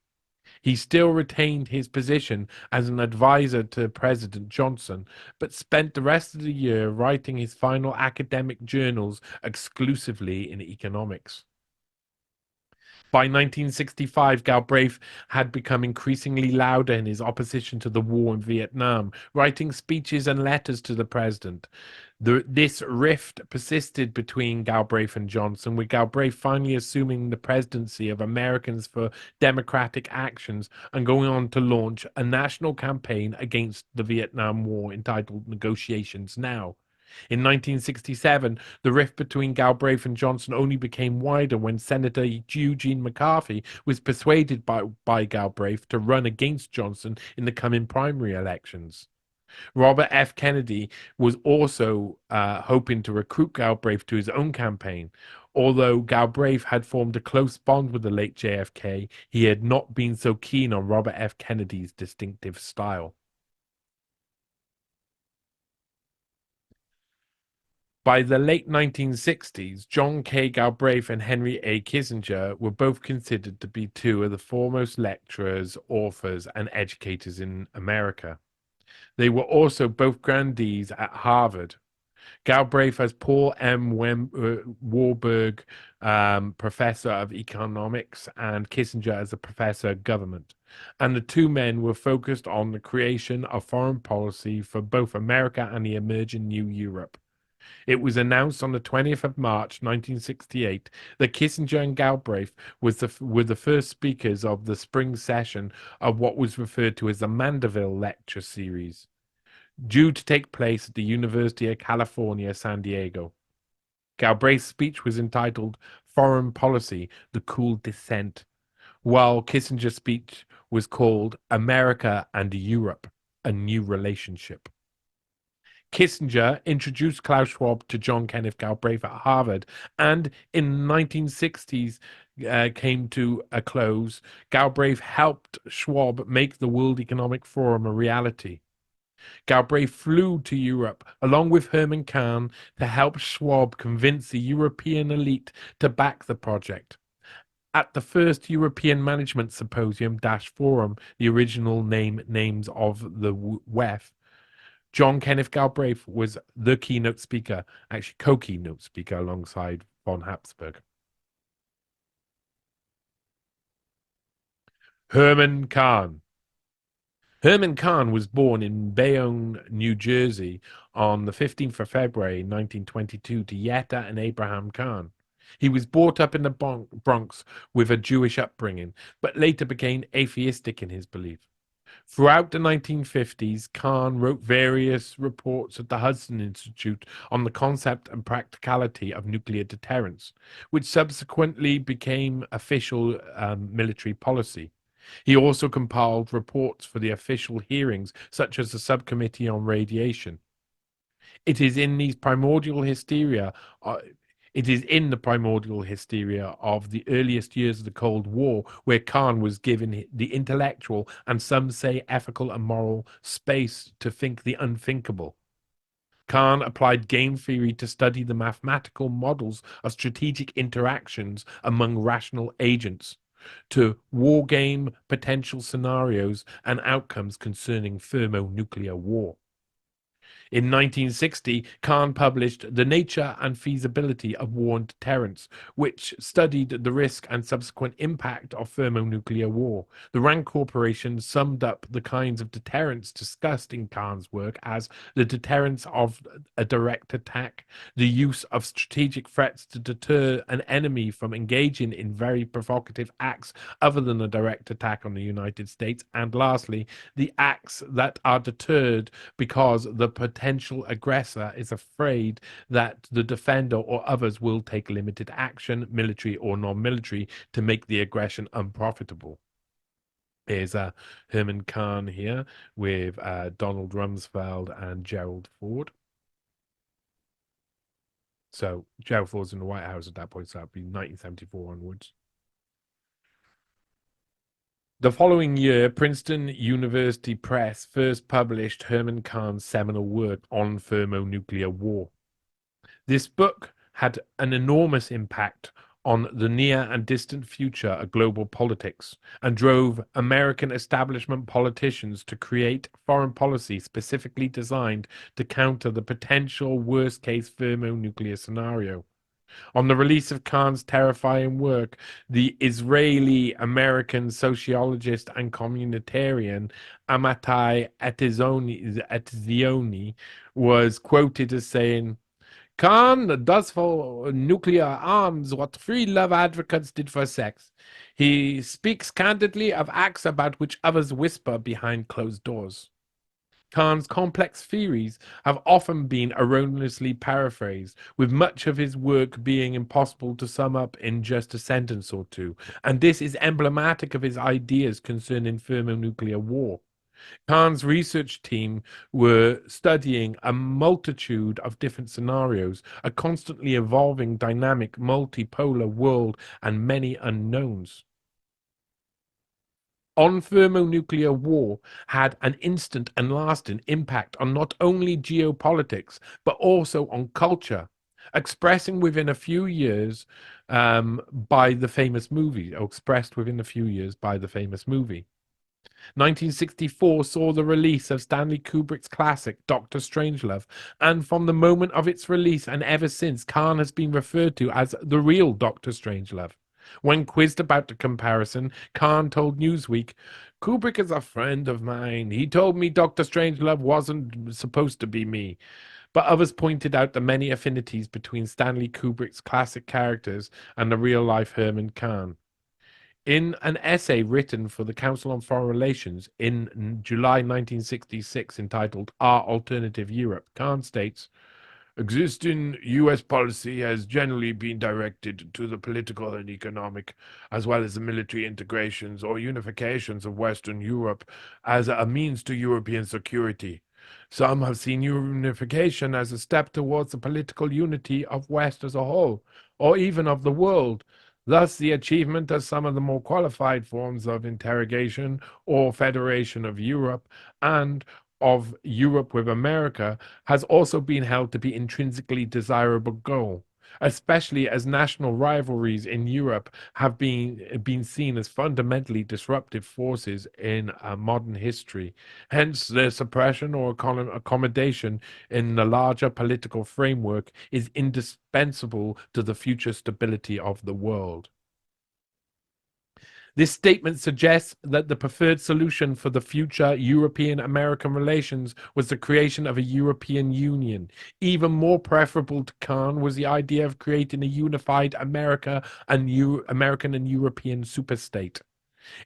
Speaker 1: He still retained his position as an advisor to President Johnson, but spent the rest of the year writing his final academic journals exclusively in economics. By 1965, Galbraith had become increasingly louder in his opposition to the war in Vietnam, writing speeches and letters to the president. This rift persisted between Galbraith and Johnson, with Galbraith finally assuming the presidency of Americans for Democratic Actions and going on to launch a national campaign against the Vietnam War entitled Negotiations Now. In 1967, the rift between Galbraith and Johnson only became wider when Senator Eugene McCarthy was persuaded by Galbraith to run against Johnson in the coming primary elections. Robert F. Kennedy was also hoping to recruit Galbraith to his own campaign. Although Galbraith had formed a close bond with the late JFK, he had not been so keen on Robert F. Kennedy's distinctive style. By the late 1960s, John K. Galbraith and Henry A. Kissinger were both considered to be two of the foremost lecturers, authors, and educators in America. They were also both grandees at Harvard. Galbraith as Paul M. Warburg Professor of Economics and Kissinger as a Professor of Government. And the two men were focused on the creation of foreign policy for both America and the emerging New Europe. It was announced on the 20th of March, 1968, that Kissinger and Galbraith were the first speakers of the spring session of what was referred to as the Mandeville Lecture Series, due to take place at the University of California, San Diego. Galbraith's speech was entitled Foreign Policy, The Cool Descent, while Kissinger's speech was called America and Europe, A New Relationship. Kissinger introduced Klaus Schwab to John Kenneth Galbraith at Harvard, and in the 1960s came to a close. Galbraith helped Schwab make the World Economic Forum a reality. Galbraith flew to Europe along with Herman Kahn to help Schwab convince the European elite to back the project. At the first European Management Symposium Forum, the original names of the WEF, John Kenneth Galbraith was the keynote speaker, actually co-keynote speaker alongside von Habsburg. Herman Kahn. Herman Kahn was born in Bayonne, New Jersey on the 15th of February 1922 to Yetta and Abraham Kahn. He was brought up in the Bronx with a Jewish upbringing, but later became atheistic in his belief. Throughout the 1950s, Kahn wrote various reports at the Hudson Institute on the concept and practicality of nuclear deterrence, which subsequently became official military policy. He also compiled reports for the official hearings, such as the Subcommittee on Radiation. It is in these primordial hysteria. It is in the primordial hysteria of the earliest years of the Cold War where Kahn was given the intellectual and some say ethical and moral space to think the unthinkable. Kahn applied game theory to study the mathematical models of strategic interactions among rational agents, to wargame potential scenarios and outcomes concerning thermonuclear war. In 1960, Kahn published The Nature and Feasibility of War and Deterrence, which studied the risk and subsequent impact of thermonuclear war. The RAND Corporation summed up the kinds of deterrence discussed in Kahn's work as the deterrence of a direct attack, the use of strategic threats to deter an enemy from engaging in very provocative acts other than a direct attack on the United States, and lastly, the acts that are deterred because the potential aggressor is afraid that the defender or others will take limited action, military or non-military, to make the aggression unprofitable. Here's Herman Kahn here with Donald Rumsfeld and Gerald Ford. So Gerald Ford's in the White House at that point, so that'd be 1974 onwards. The following year, Princeton University Press first published Herman Kahn's seminal work on thermonuclear war. This book had an enormous impact on the near and distant future of global politics and drove American establishment politicians to create foreign policy specifically designed to counter the potential worst-case thermonuclear scenario. On the release of Kahn's terrifying work, the Israeli-American sociologist and communitarian Amitai Etzioni was quoted as saying, "Kahn does for nuclear arms what free love advocates did for sex. He speaks candidly of acts about which others whisper behind closed doors." Kahn's complex theories have often been erroneously paraphrased, with much of his work being impossible to sum up in just a sentence or two, and this is emblematic of his ideas concerning thermonuclear war. Kahn's research team were studying a multitude of different scenarios, a constantly evolving, dynamic, multipolar world, and many unknowns. On thermonuclear war had an instant and lasting impact on not only geopolitics, but also on culture, expressing within a few years by the famous movie, or expressed within a few years by the famous movie. 1964 saw the release of Stanley Kubrick's classic Dr. Strangelove, and from the moment of its release and ever since, Kahn has been referred to as the real Dr. Strangelove. When quizzed about the comparison, Kahn told Newsweek, "Kubrick is a friend of mine. He told me Dr. Strangelove wasn't supposed to be me." But others pointed out the many affinities between Stanley Kubrick's classic characters and the real-life Herman Kahn. In an essay written for the Council on Foreign Relations in July 1966 entitled Our Alternative Europe, Kahn states, "Existing U.S. policy has generally been directed to the political and economic, as well as the military integrations or unifications of Western Europe as a means to European security. Some have seen unification as a step towards the political unity of West as a whole, or even of the world. Thus, the achievement of some of the more qualified forms of interrogation or federation of Europe and of Europe with America has also been held to be intrinsically desirable goal, especially as national rivalries in Europe have been seen as fundamentally disruptive forces in modern history. Hence, their suppression or accommodation in the larger political framework is indispensable to the future stability of the world. This statement suggests that the preferred solution for the future European-American relations was the creation of a European Union. Even more preferable to Kahn was the idea of creating a unified American and European superstate.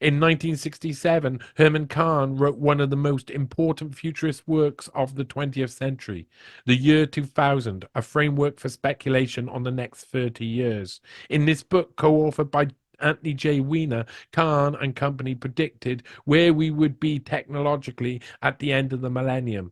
Speaker 1: In 1967, Herman Kahn wrote one of the most important futurist works of the 20th century, The Year 2000, a framework for speculation on the next 30 years. In this book, co-authored by Anthony J. Weiner, Kahn and company predicted where we would be technologically at the end of the millennium.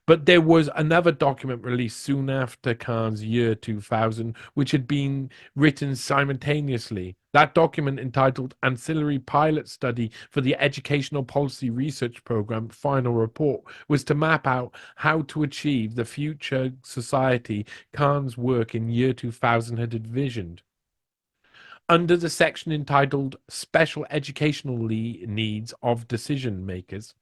Speaker 1: But there was another document released soon after Kahn's Year 2000, which had been written simultaneously. That document, entitled Ancillary Pilot Study for the Educational Policy Research Program Final Report, was to map out how to achieve the future society Kahn's work in Year 2000 had envisioned. Under the section entitled Special Educational Needs of Decision Makers,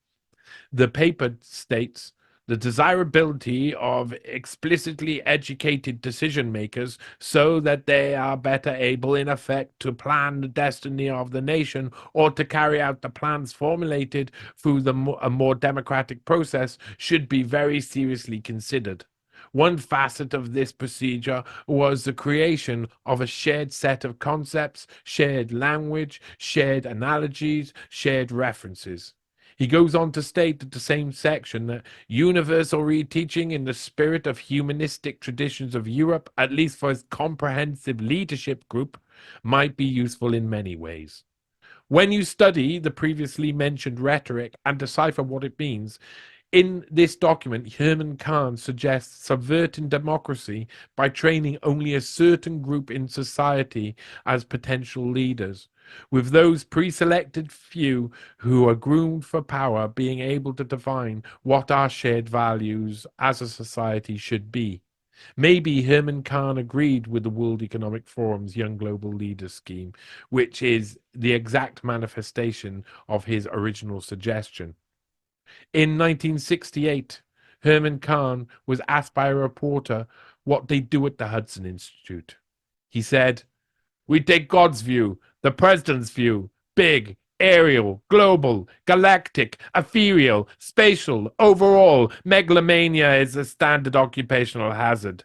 Speaker 1: the paper states the desirability of explicitly educated decision makers so that they are better able, in effect, to plan the destiny of the nation or to carry out the plans formulated through a more democratic process should be very seriously considered. One facet of this procedure was the creation of a shared set of concepts, shared language, shared analogies, shared references. He goes on to state at the same section that universal reteaching in the spirit of humanistic traditions of Europe, at least for his comprehensive leadership group, might be useful in many ways. When you study the previously mentioned rhetoric and decipher what it means, in this document, Herman Kahn suggests subverting democracy by training only a certain group in society as potential leaders, with those pre-selected few who are groomed for power being able to define what our shared values as a society should be. Maybe Herman Kahn agreed with the World Economic Forum's Young Global Leaders scheme, which is the exact manifestation of his original suggestion. In 1968, Herman Kahn was asked by a reporter what they do at the Hudson Institute. He said, "We take God's view, the president's view, big, aerial, global, galactic, ethereal, spatial, overall. Megalomania is a standard occupational hazard."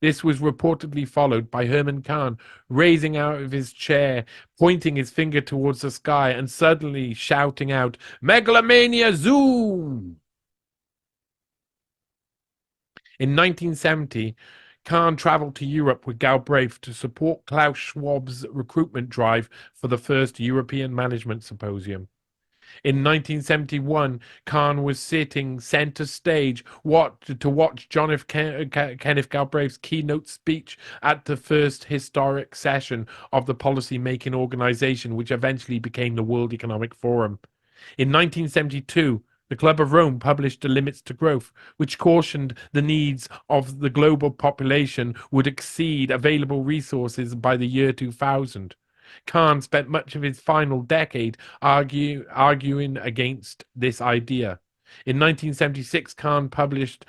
Speaker 1: This was reportedly followed by Herman Kahn raising out of his chair, pointing his finger towards the sky, and suddenly shouting out, "Megalomania Zoom!" In 1970, Kahn traveled to Europe with Galbraith to support Klaus Schwab's recruitment drive for the first European Management Symposium. In 1971, Kahn was sitting center stage to watch John Kenneth Galbraith's keynote speech at the first historic session of the policy-making organization, which eventually became the World Economic Forum. In 1972, the Club of Rome published The Limits to Growth, which cautioned the needs of the global population would exceed available resources by the year 2000. Kahn spent much of his final decade arguing against this idea. In 1976, Kahn published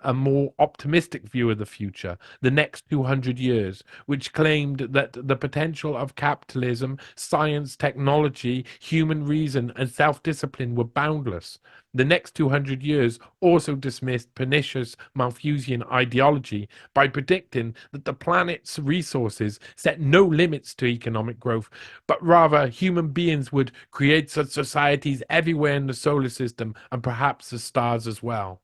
Speaker 1: a more optimistic view of the future, the next 200 years, which claimed that the potential of capitalism, science, technology, human reason, and self-discipline were boundless. The next 200 years also dismissed pernicious Malthusian ideology by predicting that the planet's resources set no limits to economic growth, but rather human beings would create such societies everywhere in the solar system and perhaps the stars as well.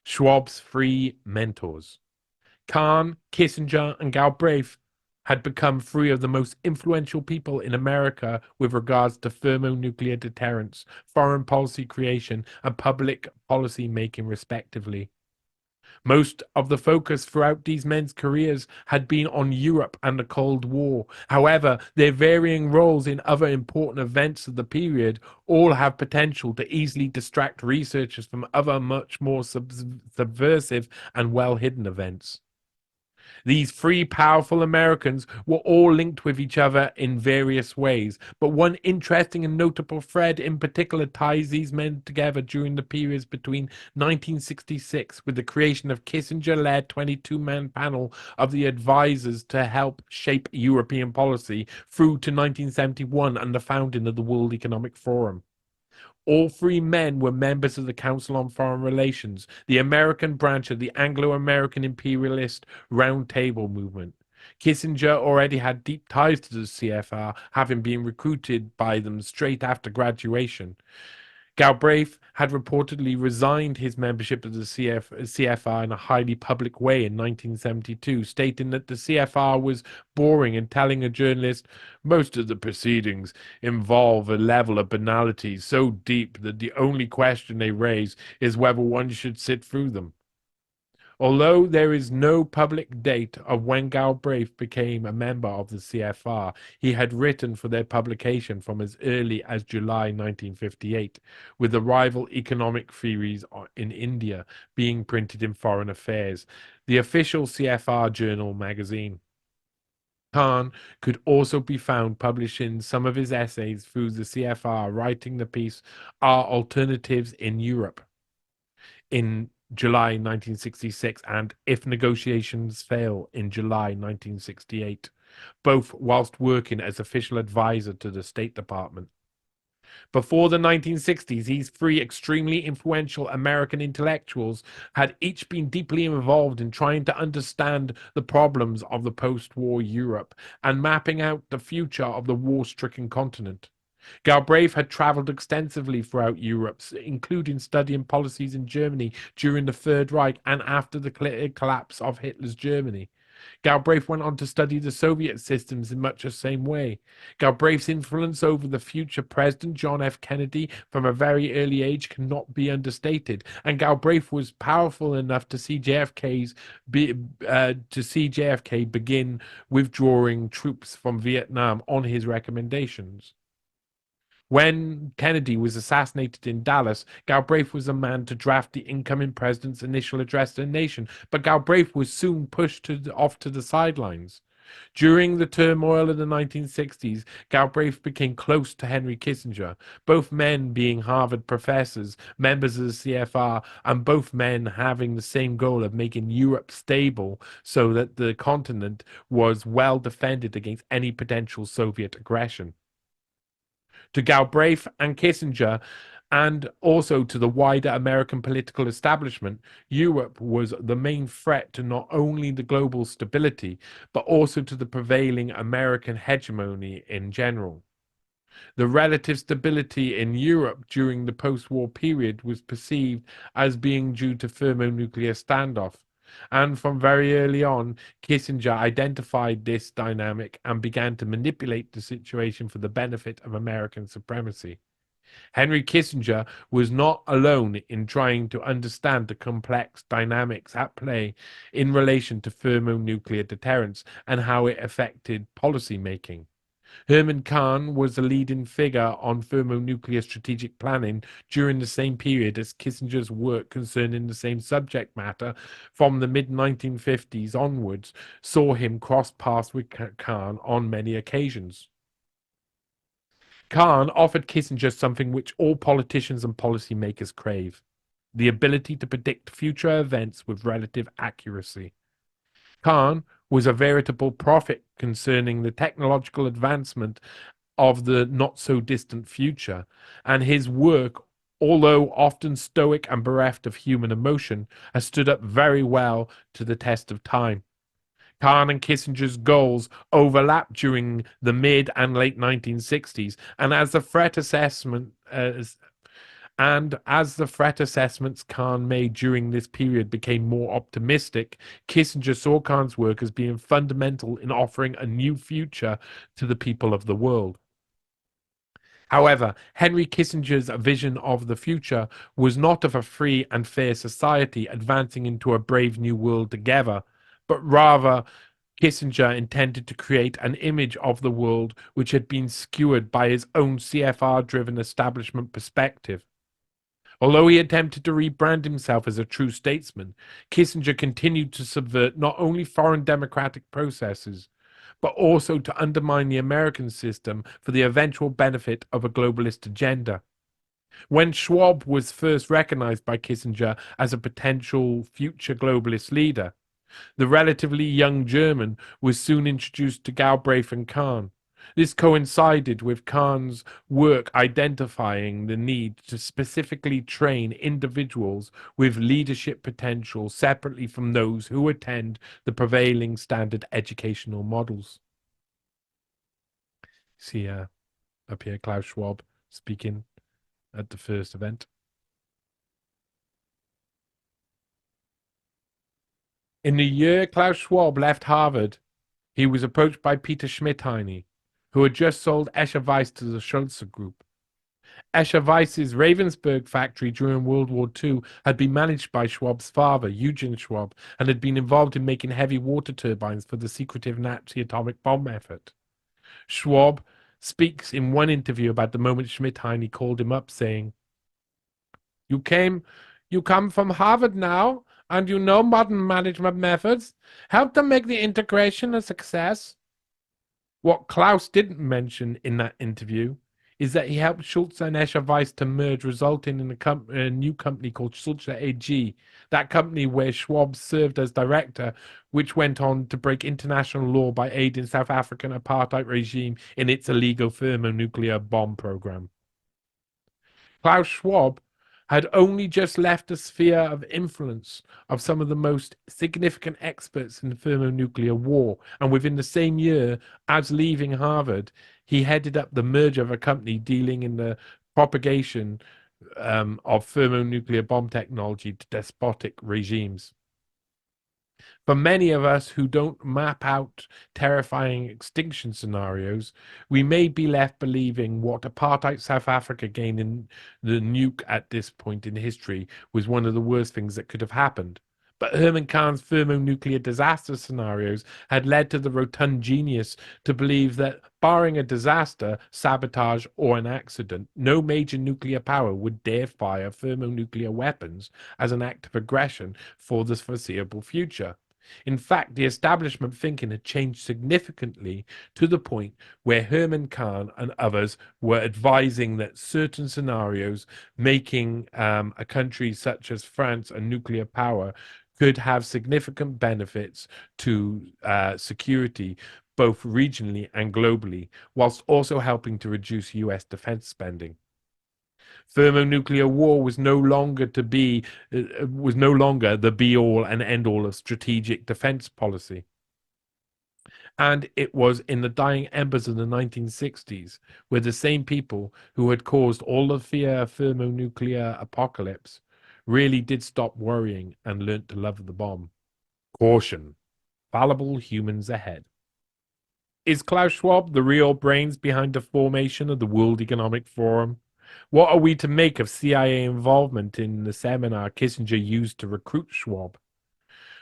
Speaker 1: Schwab's three mentors. Kahn, Kissinger, and Galbraith had become three of the most influential people in America with regards to thermonuclear deterrence, foreign policy creation, and public policy making, respectively. Most of the focus throughout these men's careers had been on Europe and the Cold War. However, their varying roles in other important events of the period all have potential to easily distract researchers from other much more subversive and well-hidden events. These three powerful Americans were all linked with each other in various ways, but one interesting and notable thread in particular ties these men together during the periods between 1966, with the creation of Kissinger-led 22-man panel of the advisors to help shape European policy, through to 1971 and the founding of the World Economic Forum. All three men were members of the Council on Foreign Relations, the American branch of the Anglo-American imperialist Round Table movement. Kissinger already had deep ties to the CFR, having been recruited by them straight after graduation. Galbraith had reportedly resigned his membership of the CFR in a highly public way in 1972, stating that the CFR was boring and telling a journalist, "Most of the proceedings involve a level of banality so deep that the only question they raise is whether one should sit through them." Although there is no public date of when Galbraith became a member of the CFR, he had written for their publication from as early as July 1958, with the rival economic theories in India being printed in Foreign Affairs, the official CFR journal magazine. Kahn could also be found publishing some of his essays through the CFR, writing the piece "Are Alternatives in Europe?" in July 1966 and "If Negotiations Fail" in July 1968, both whilst working as official advisor to the State Department. Before the 1960s, these three extremely influential American intellectuals had each been deeply involved in trying to understand the problems of the post-war Europe and mapping out the future of the war-stricken continent. Galbraith had traveled extensively throughout Europe, including studying policies in Germany during the Third Reich and after the collapse of Hitler's Germany. Galbraith went on to study the Soviet systems in much the same way. Galbraith's influence over the future President John F. Kennedy from a very early age cannot be understated, and Galbraith was powerful enough to see JFK begin withdrawing troops from Vietnam on his recommendations. When Kennedy was assassinated in Dallas, Galbraith was the man to draft the incoming president's initial address to the nation, but Galbraith was soon pushed off to the sidelines. During the turmoil of the 1960s, Galbraith became close to Henry Kissinger, both men being Harvard professors, members of the CFR, and both men having the same goal of making Europe stable so that the continent was well defended against any potential Soviet aggression. To Galbraith and Kissinger, and also to the wider American political establishment, Europe was the main threat to not only the global stability, but also to the prevailing American hegemony in general. The relative stability in Europe during the post-war period was perceived as being due to thermonuclear standoff. And from very early on, Kissinger identified this dynamic and began to manipulate the situation for the benefit of American supremacy. Henry Kissinger was not alone in trying to understand the complex dynamics at play in relation to thermonuclear deterrence and how it affected policy making. Herman Kahn was a leading figure on thermonuclear strategic planning during the same period as Kissinger's work concerning the same subject matter from the mid-1950s onwards saw him cross paths with Kahn on many occasions. Kahn offered Kissinger something which all politicians and policymakers crave: the ability to predict future events with relative accuracy. Kahn was a veritable prophet concerning the technological advancement of the not-so-distant future, and his work, although often stoic and bereft of human emotion, has stood up very well to the test of time. Kahn and Kissinger's goals overlapped during the mid and late 1960s, and as the threat assessment as the threat assessments Kahn made during this period became more optimistic, Kissinger saw Kahn's work as being fundamental in offering a new future to the people of the world. However, Henry Kissinger's vision of the future was not of a free and fair society advancing into a brave new world together, but rather Kissinger intended to create an image of the world which had been skewered by his own CFR-driven establishment perspective. Although he attempted to rebrand himself as a true statesman, Kissinger continued to subvert not only foreign democratic processes, but also to undermine the American system for the eventual benefit of a globalist agenda. When Schwab was first recognized by Kissinger as a potential future globalist leader, the relatively young German was soon introduced to Galbraith and Kahn. This coincided with Kahn's work identifying the need to specifically train individuals with leadership potential separately from those who attend the prevailing standard educational models. See up here, Klaus Schwab speaking at the first event. In the year Klaus Schwab left Harvard, he was approached by Peter Schmidheiny, who had just sold Escher Weiss to the Schulze Group. Escher Weiss's Ravensburg factory during World War II had been managed by Schwab's father, Eugen Schwab, and had been involved in making heavy water turbines for the secretive Nazi atomic bomb effort. Schwab speaks in one interview about the moment Schmidheiny called him up, saying, You come from Harvard now, and you know modern management methods. Help them make the integration a success. What Klaus didn't mention in that interview is that he helped Schulze and Escher Weiss to merge, resulting in a new company called Schulze AG, that company where Schwab served as director, which went on to break international law by aiding South African apartheid regime in its illegal thermonuclear bomb program. Klaus Schwab had only just left the sphere of influence of some of the most significant experts in thermonuclear war, and within the same year as leaving Harvard, he headed up the merger of a company dealing in the propagation of thermonuclear bomb technology to despotic regimes. For many of us who don't map out terrifying extinction scenarios, we may be left believing what apartheid South Africa gained in the nuke at this point in history was one of the worst things that could have happened. But Herman Kahn's thermonuclear disaster scenarios had led to the rotund genius to believe that, barring a disaster, sabotage, or an accident, no major nuclear power would dare fire thermonuclear weapons as an act of aggression for the foreseeable future. In fact, the establishment thinking had changed significantly to the point where Herman Kahn and others were advising that certain scenarios, making a country such as France a nuclear power, could have significant benefits to security, both regionally and globally, whilst also helping to reduce US defense spending. Thermonuclear war was no longer the be all and end all of strategic defense policy. And it was in the dying embers of the 1960s where the same people who had caused all the fear of thermonuclear apocalypse really did stop worrying and learnt to love the bomb. Caution. Fallible humans ahead. Is Klaus Schwab the real brains behind the formation of the World Economic Forum? What are we to make of CIA involvement in the seminar Kissinger used to recruit Schwab?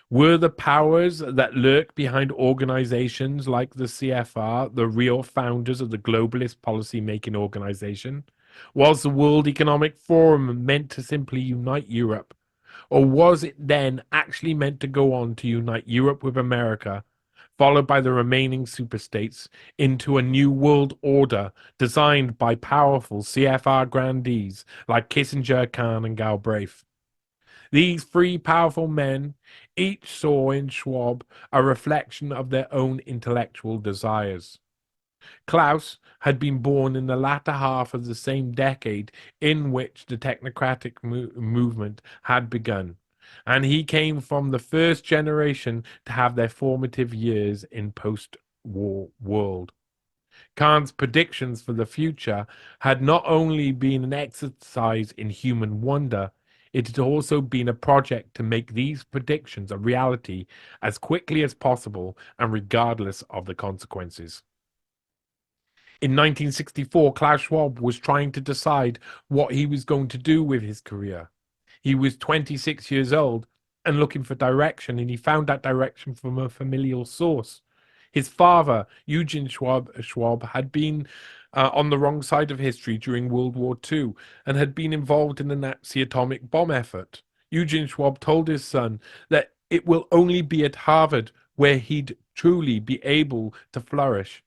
Speaker 1: Were the powers that lurk behind organizations like the CFR the real founders of the globalist policy-making organization? Was the World Economic Forum meant to simply unite Europe? Or was it then actually meant to go on to unite Europe with America, followed by the remaining superstates, into a new world order designed by powerful CFR grandees like Kissinger, Kahn, and Galbraith? These three powerful men each saw in Schwab a reflection of their own intellectual desires. Klaus had been born in the latter half of the same decade in which the technocratic movement had begun, and he came from the first generation to have their formative years in post-war world. Kahn's predictions for the future had not only been an exercise in human wonder, it had also been a project to make these predictions a reality as quickly as possible and regardless of the consequences. In 1964, Klaus Schwab was trying to decide what he was going to do with his career. He was 26 years old and looking for direction, and he found that direction from a familial source. His father, Eugen Schwab had been on the wrong side of history during World War II and had been involved in the Nazi atomic bomb effort. Eugen Schwab told his son that it will only be at Harvard where he'd truly be able to flourish.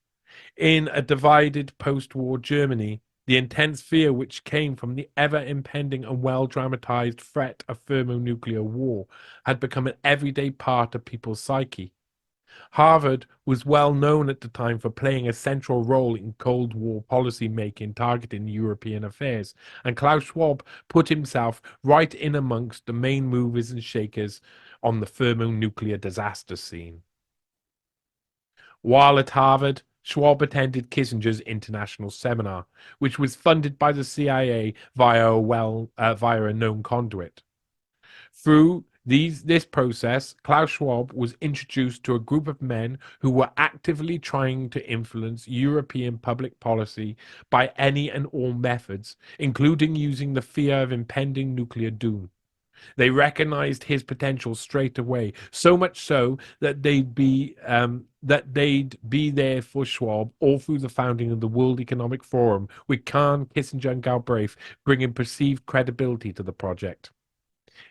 Speaker 1: In a divided post-war Germany, the intense fear which came from the ever-impending and well-dramatized threat of thermonuclear war had become an everyday part of people's psyche. Harvard was well known at the time for playing a central role in Cold War policy making targeting European affairs, and Klaus Schwab put himself right in amongst the main movers and shakers on the thermonuclear disaster scene. While at Harvard, Schwab attended Kissinger's international seminar, which was funded by the CIA via a known conduit. Through this process, Klaus Schwab was introduced to a group of men who were actively trying to influence European public policy by any and all methods, including using the fear of impending nuclear doom. They recognized his potential straight away, so much so that they'd be there for Schwab all through the founding of the World Economic Forum, with Kahn, Kissinger, and Galbraith bringing perceived credibility to the project.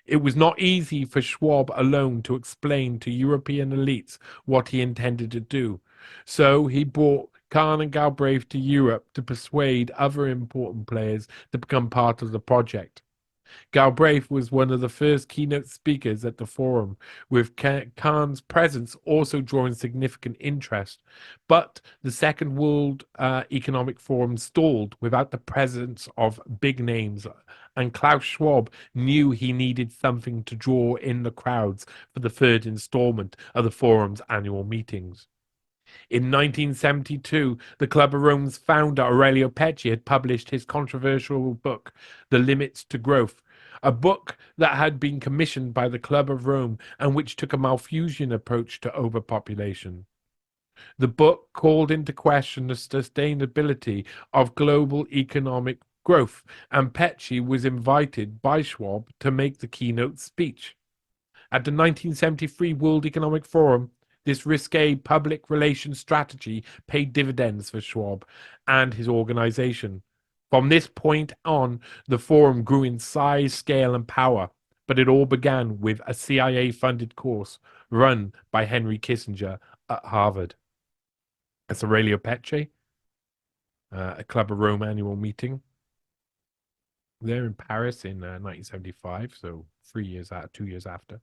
Speaker 1: It was not easy for Schwab alone to explain to European elites what he intended to do, so he brought Kahn and Galbraith to Europe to persuade other important players to become part of the project. Galbraith was one of the first keynote speakers at the forum, with Kahn's presence also drawing significant interest. But the Second World Economic Forum stalled without the presence of big names, and Klaus Schwab knew he needed something to draw in the crowds for the third installment of the forum's annual meetings. In 1972, the Club of Rome's founder, Aurelio Pecci, had published his controversial book, The Limits to Growth, a book that had been commissioned by the Club of Rome and which took a Malthusian approach to overpopulation. The book called into question the sustainability of global economic growth, and Pecci was invited by Schwab to make the keynote speech. At the 1973 World Economic Forum, this risque public relations strategy paid dividends for Schwab and his organization. From this point on, the forum grew in size, scale, and power, but it all began with a CIA-funded course run by Henry Kissinger at Harvard. That's Aurelio Pecci, a Club of Rome annual meeting. There in Paris in 1975, so 2 years after.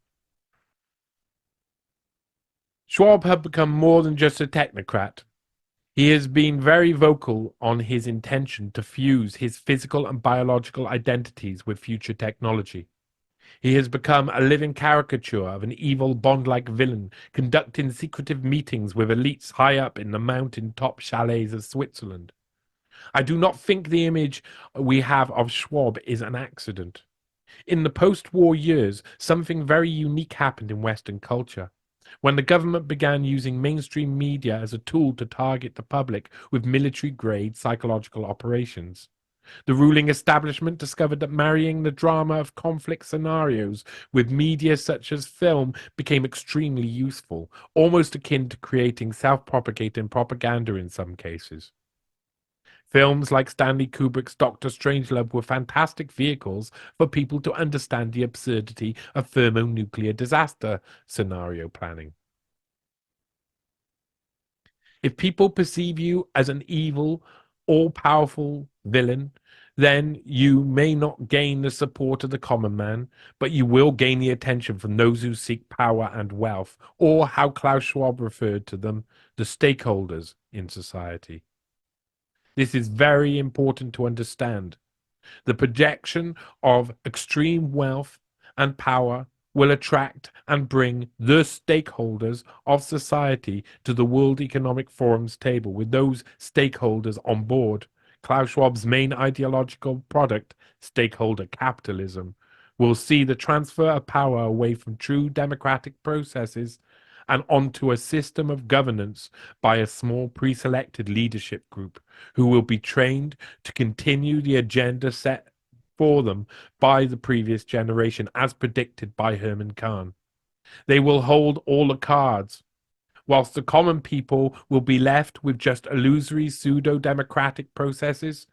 Speaker 1: Schwab had become more than just a technocrat. He has been very vocal on his intention to fuse his physical and biological identities with future technology. He has become a living caricature of an evil Bond-like villain, conducting secretive meetings with elites high up in the mountain-top chalets of Switzerland. I do not think the image we have of Schwab is an accident. In the post-war years, something very unique happened in Western culture. When the government began using mainstream media as a tool to target the public with military-grade psychological operations, the ruling establishment discovered that marrying the drama of conflict scenarios with media such as film became extremely useful, almost akin to creating self-propagating propaganda in some cases. Films like Stanley Kubrick's Dr. Strangelove were fantastic vehicles for people to understand the absurdity of thermonuclear disaster scenario planning. If people perceive you as an evil, all-powerful villain, then you may not gain the support of the common man, but you will gain the attention from those who seek power and wealth, or how Klaus Schwab referred to them, the stakeholders in society. This is very important to understand. The projection of extreme wealth and power will attract and bring the stakeholders of society to the World Economic Forum's table. With those stakeholders on board, Klaus Schwab's main ideological product, stakeholder capitalism, will see the transfer of power away from true democratic processes and onto a system of governance by a small pre-selected leadership group who will be trained to continue the agenda set for them by the previous generation, as predicted by Herman Kahn. They will hold all the cards, whilst the common people will be left with just illusory pseudo-democratic processes,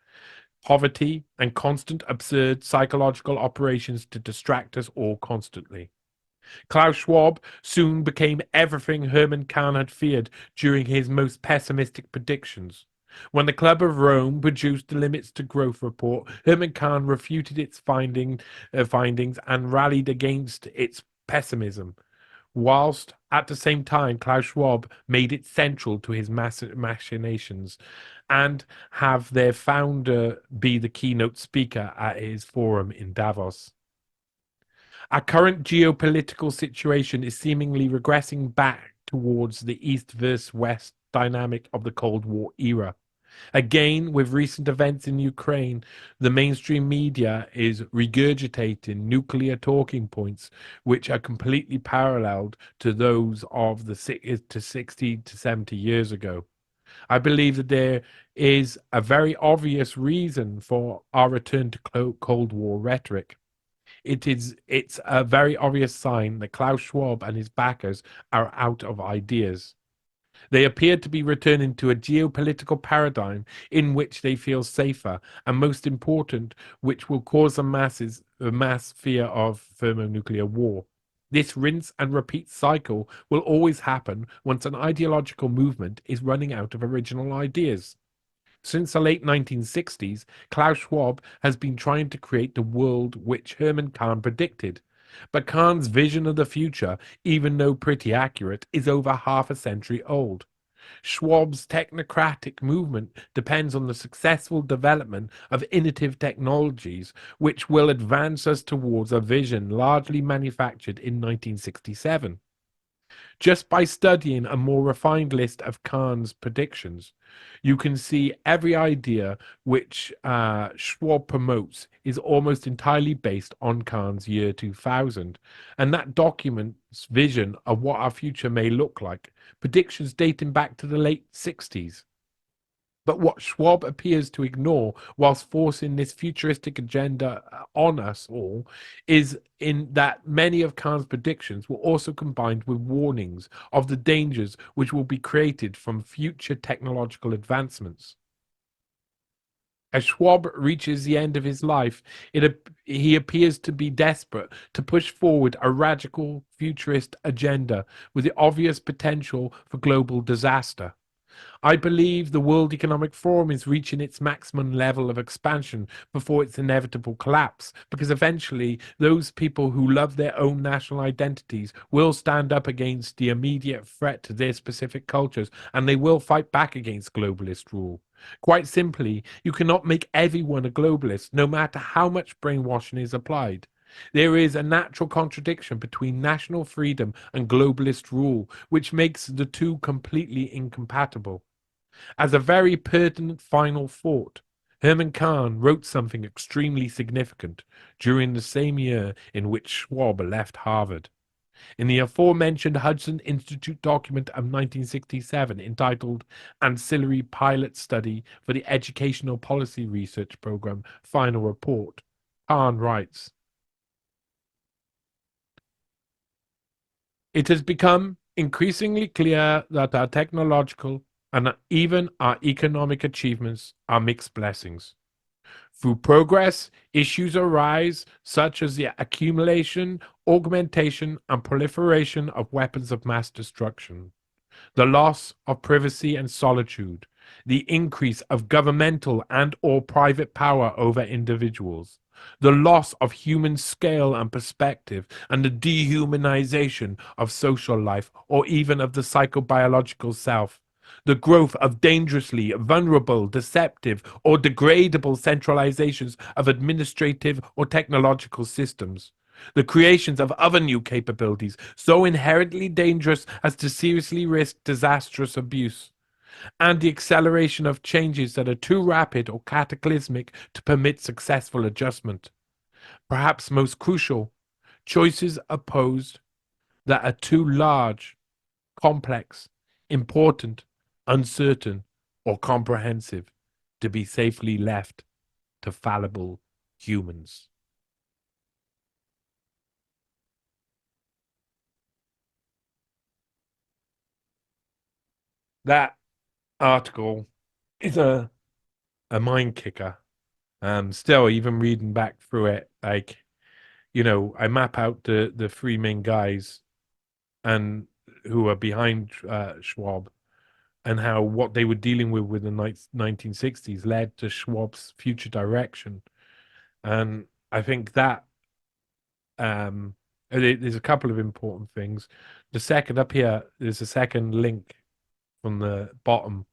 Speaker 1: poverty, and constant absurd psychological operations to distract us all constantly. Klaus Schwab soon became everything Herman Kahn had feared during his most pessimistic predictions. When the Club of Rome produced the Limits to Growth report, Herman Kahn refuted its findings and rallied against its pessimism, whilst at the same time Klaus Schwab made it central to his machinations and have their founder be the keynote speaker at his forum in Davos. Our current geopolitical situation is seemingly regressing back towards the East versus West dynamic of the Cold War era. Again, with recent events in Ukraine, the mainstream media is regurgitating nuclear talking points which are completely paralleled to those of the 60 to 70 years ago. I believe that there is a very obvious reason for our return to Cold War rhetoric. It's a very obvious sign that Klaus Schwab and his backers are out of ideas. They appear to be returning to a geopolitical paradigm in which they feel safer, and most important, which will cause the masses a mass fear of thermonuclear war. This rinse and repeat cycle will always happen once an ideological movement is running out of original ideas. Since the late 1960s, Klaus Schwab has been trying to create the world which Herman Kahn predicted. But Kahn's vision of the future, even though pretty accurate, is over half a century old. Schwab's technocratic movement depends on the successful development of innovative technologies which will advance us towards a vision largely manufactured in 1967. Just by studying a more refined list of Kahn's predictions, you can see every idea which Schwab promotes is almost entirely based on Kahn's year 2000, and that documents vision of what our future may look like, predictions dating back to the late 60s. But what Schwab appears to ignore whilst forcing this futuristic agenda on us all is in that many of Kahn's predictions were also combined with warnings of the dangers which will be created from future technological advancements. As Schwab reaches the end of his life, he appears to be desperate to push forward a radical futurist agenda with the obvious potential for global disaster. I believe the World Economic Forum is reaching its maximum level of expansion before its inevitable collapse, because eventually those people who love their own national identities will stand up against the immediate threat to their specific cultures, and they will fight back against globalist rule. Quite simply, you cannot make everyone a globalist, no matter how much brainwashing is applied. There is a natural contradiction between national freedom and globalist rule, which makes the two completely incompatible. As a very pertinent final thought, Herman Kahn wrote something extremely significant during the same year in which Schwab left Harvard. In the aforementioned Hudson Institute document of 1967 entitled Ancillary Pilot Study for the Educational Policy Research Program Final Report, Kahn writes, "It has become increasingly clear that our technological and even our economic achievements are mixed blessings. Through progress, issues arise such as the accumulation, augmentation, and proliferation of weapons of mass destruction, the loss of privacy and solitude, the increase of governmental and or private power over individuals, the loss of human scale and perspective, and the dehumanization of social life or even of the psychobiological self, the growth of dangerously vulnerable, deceptive, or degradable centralizations of administrative or technological systems, the creations of other new capabilities so inherently dangerous as to seriously risk disastrous abuse, and the acceleration of changes that are too rapid or cataclysmic to permit successful adjustment. Perhaps most crucial, choices are posed that are too large complex, important, uncertain, or comprehensive to be safely left to fallible humans. That article is a mind kicker. Still, even reading back through it, like, I map out the three main guys and who are behind Schwab, and how what they were dealing with the 1960s led to Schwab's future direction. And I think that there's a couple of important things. The second up here, there's a second link from the bottom,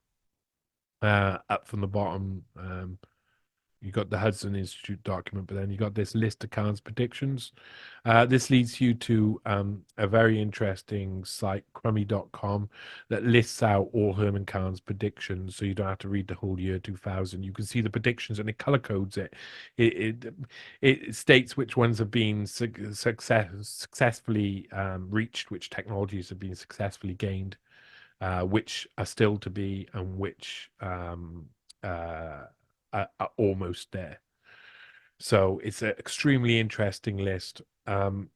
Speaker 1: up from the bottom. You got the Hudson Institute document, but then you got this list of Kahn's predictions. This leads you to a very interesting site, crummy.com, that lists out all Herman Kahn's predictions, so you don't have to read the whole year 2000. You can see the predictions and it color codes it. It states which ones have been successfully reached, which technologies have been successfully gained, which are still to be, and which are almost there. So it's an extremely interesting list. And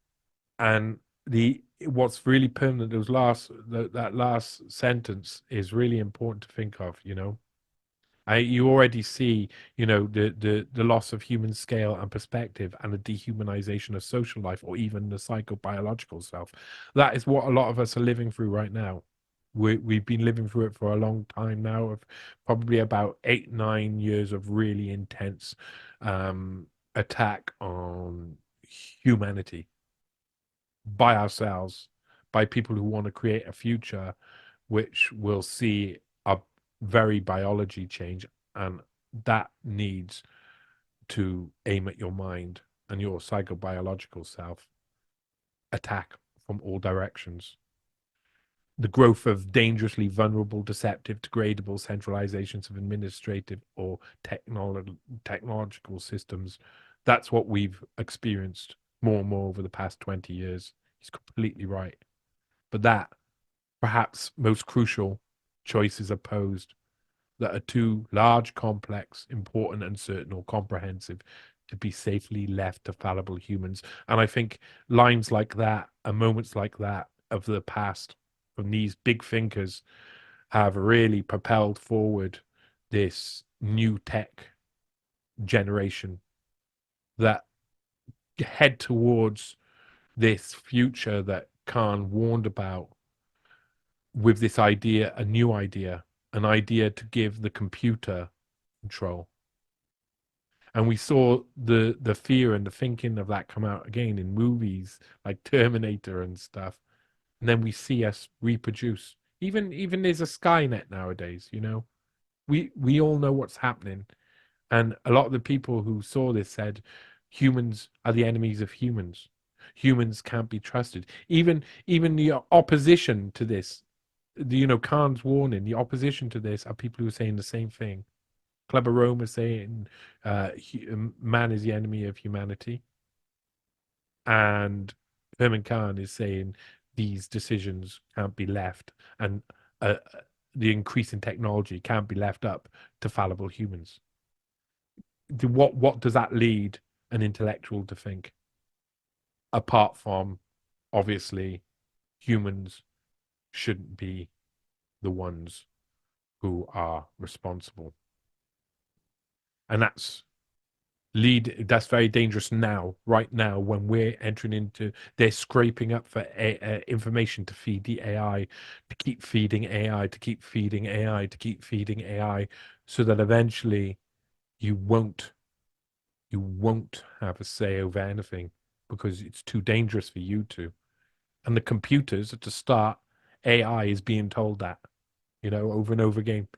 Speaker 1: the what's really permanent, that last sentence is really important to think of. You already see, the loss of human scale and perspective, and the dehumanization of social life, or even the psychobiological self. That is what a lot of us are living through right now. We've been living through it for a long time now, of probably about 8, 9 years of really intense attack on humanity by ourselves, by people who want to create a future which will see a very biology change, and that needs to aim at your mind and your psychobiological self, attack from all directions. The growth of dangerously vulnerable, deceptive, degradable centralizations of administrative or technological systems. That's what we've experienced more and more over the past 20 years. He's completely right. But that, perhaps most crucial, choices are posed that are too large, complex, important, uncertain, or comprehensive to be safely left to fallible humans. And I think lines like that and moments like that of the past from these big thinkers have really propelled forward this new tech generation that head towards this future that Kahn warned about, with this idea, a new idea, an idea to give the computer control. And we saw the fear and the thinking of that come out again in movies like Terminator and stuff. And then we see us reproduce. Even there's a Skynet nowadays. We all know what's happening. And a lot of the people who saw this said humans are the enemies of humans. Humans can't be trusted. Even the opposition to this, Kahn's warning, the opposition to this are people who are saying the same thing. Club of Rome is saying man is the enemy of humanity. And Herman Kahn is saying these decisions can't be left, and the increase in technology can't be left up to fallible humans. What does that lead an intellectual to think? Apart from, obviously, humans shouldn't be the ones who are responsible. And that's very dangerous now, right now, when we're entering into, they're scraping up for information to feed the AI, to keep feeding AI, to keep feeding AI, to keep feeding AI, so that eventually you won't have a say over anything, because it's too dangerous for you to. And the computers, at the start, AI is being told that, over and over again.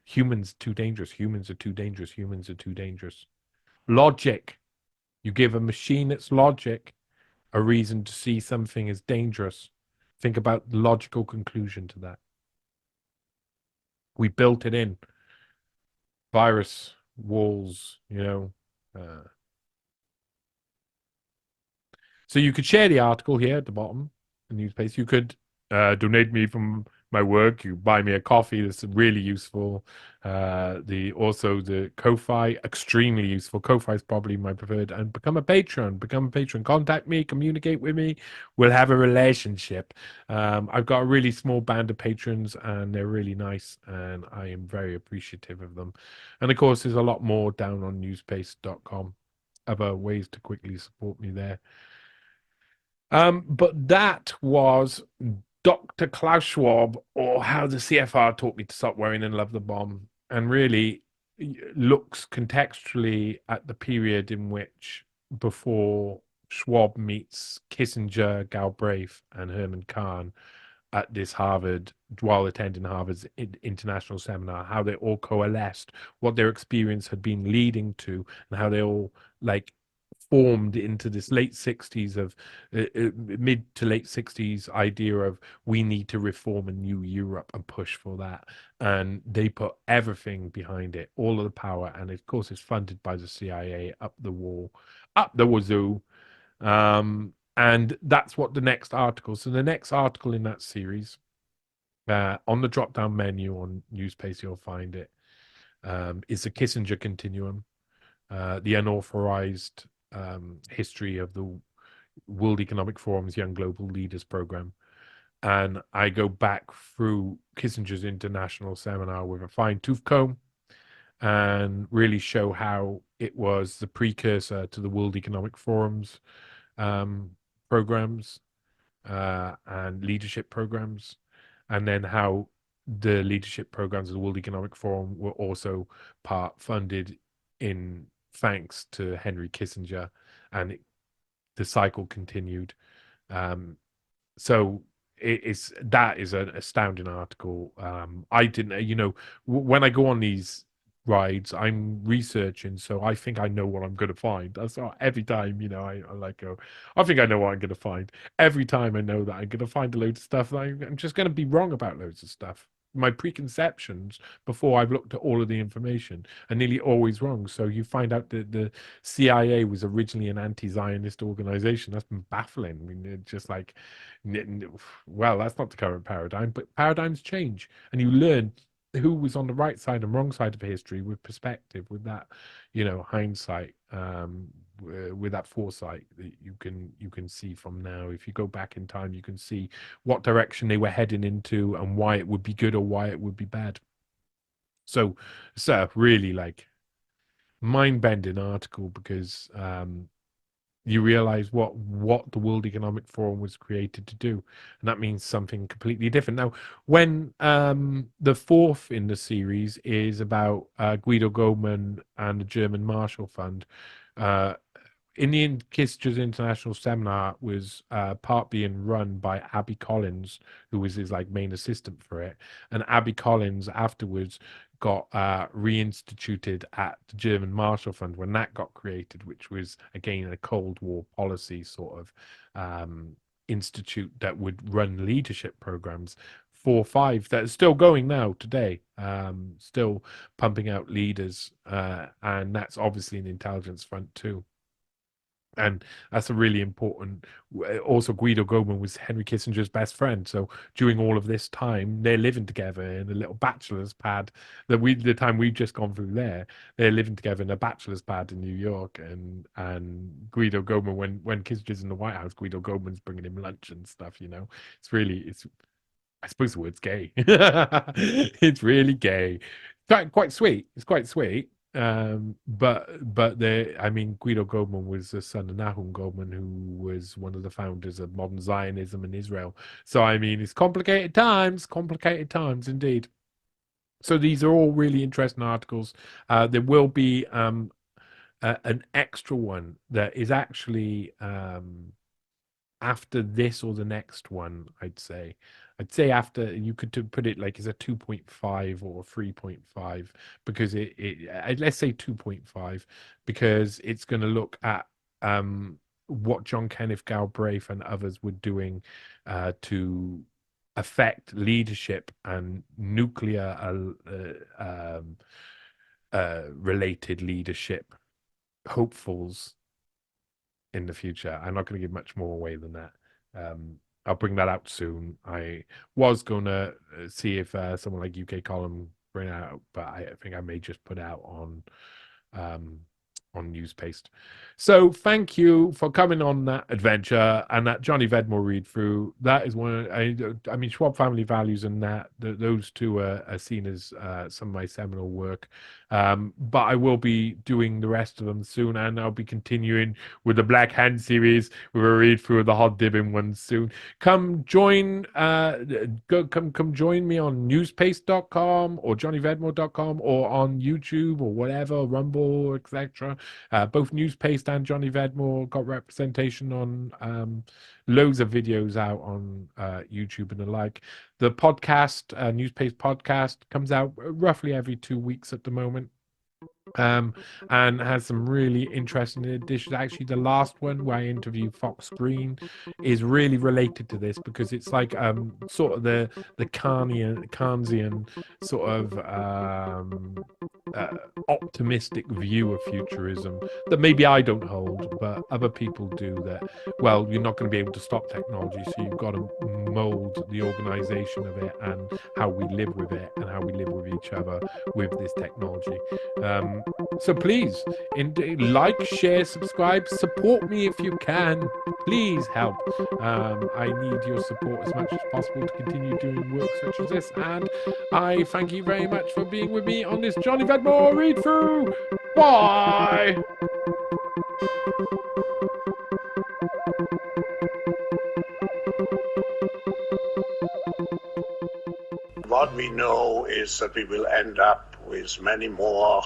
Speaker 1: Humans too dangerous. Humans are too dangerous. Humans are too dangerous. Logic. You give a machine its logic a reason to see something as dangerous. Think about the logical conclusion to that. We built it in. Virus walls. Uh, so you could share the article here at the bottom, the NEWSPASTE. You could donate me from my work. You buy me a coffee. That's really useful. The also the Ko-fi, extremely useful. Ko-fi is probably my preferred. And become a patron. Become a patron. Contact me. Communicate with me. We'll have a relationship. I've got a really small band of patrons, and they're really nice, and I am very appreciative of them. And of course, there's a lot more down on newspace.com. Other ways to quickly support me there. But that was Dr. Klaus Schwab, or How the CFR Taught Me to Stop Worrying and Love the Bomb, and really looks contextually at the period in which before Schwab meets Kissinger, Galbraith, and Herman Kahn at this Harvard, while attending Harvard's international seminar, how they all coalesced, what their experience had been leading to, and how they all like formed into this late 60s of mid to late 60s idea of we need to reform a new Europe and push for that. And they put everything behind it, all of the power. And of course, it's funded by the CIA up the wall, up the wazoo. And that's what the next article. So the next article in that series, on the drop down menu on NewsPace, you'll find it. Is the Kissinger Continuum, the unauthorized history of the World Economic Forum's Young Global Leaders Program. And I go back through Kissinger's international seminar with a fine tooth comb and really show how it was the precursor to the World Economic Forum's programs and leadership programs, and then how the leadership programs of the World Economic Forum were also part funded in thanks to Henry Kissinger, and the cycle continued. So that is an astounding article. I didn't, when I go on these rides, I'm researching, so I think I know what I'm going to find. That's every time, I like go, I think I know what I'm going to find. Every time I know that I'm going to find a load of stuff. I'm just going to be wrong about loads of stuff. My preconceptions before I've looked at all of the information are nearly always wrong. So you find out that the CIA was originally an anti-Zionist organization. That's been baffling. I mean, it's just like, well, that's not the current paradigm, but paradigms change, and you learn who was on the right side and wrong side of history with perspective, with that, hindsight, with that foresight that you can see from now. If you go back in time, you can see what direction they were heading into and why it would be good or why it would be bad. So, really like mind-bending article because you realize what the World Economic Forum was created to do, and that means something completely different. Now, when the fourth in the series is about Guido Goldman and the German Marshall Fund, uh, in the Kissinger's international seminar was part being run by Abby Collins, who was his like main assistant for it, and Abby Collins afterwards got reinstituted at the German Marshall Fund when that got created, which was again a Cold War policy sort of institute that would run leadership programs. 4 5 that is still going now today, still pumping out leaders, and that's obviously an intelligence front too. And that's a really important. Also, Guido Goldman was Henry Kissinger's best friend. So during all of this time, they're living together in a little bachelor's pad. The time we've just gone through there, they're living together in a bachelor's pad in New York. And Guido Goldman, when Kissinger's in the White House, Guido Goldman's bringing him lunch and stuff. It's I suppose the word's gay. It's really gay. Quite sweet. It's quite sweet. But I mean, Guido Goldman was the son of Nahum Goldman, who was one of the founders of modern Zionism in Israel. So I mean, it's complicated times indeed. So these are all really interesting articles. There will be an extra one that is actually after this or the next one, I'd say after, you could put it like as a 2.5 or 3.5, because let's say 2.5, because it's going to look at what John Kenneth Galbraith and others were doing to affect leadership and nuclear related leadership hopefuls in the future. I'm not going to give much more away than that. I'll bring that out soon. I was gonna see if someone like UK Column bring it out, but I think I may just put it out um, on NEWSPASTE. So thank you for coming on that adventure and that Johnny Vedmore read through. That is one. I mean, Schwab Family Values and those two are seen as some of my seminal work. But I will be doing the rest of them soon, and I'll be continuing with the Black Hand series with a read through of the Hod Dibbing ones soon. Come join come join me on newspaste.com or johnnyvedmore.com or on YouTube or whatever, Rumble, etc. Both NEWSPASTE and Johnny Vedmore got representation on loads of videos out on YouTube and the like. The podcast, NEWSPASTE podcast, comes out roughly every 2 weeks at the moment. And has some really interesting additions. Actually, the last one where I interviewed Fox Green is really related to this because it's like sort of the Kahnsian sort of optimistic view of futurism that maybe I don't hold, but other people do. That, well, you're not going to be able to stop technology, so you've got to mold the organization of it and how we live with it and how we live with each other with this technology. So please, like, share, subscribe, support me if you can. Please help. I need your support as much as possible to continue doing work such as this. And I thank you very much for being with me on this Johnny Vedmore read through. Bye.
Speaker 2: What we know is that we will end up with many more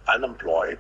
Speaker 2: unemployed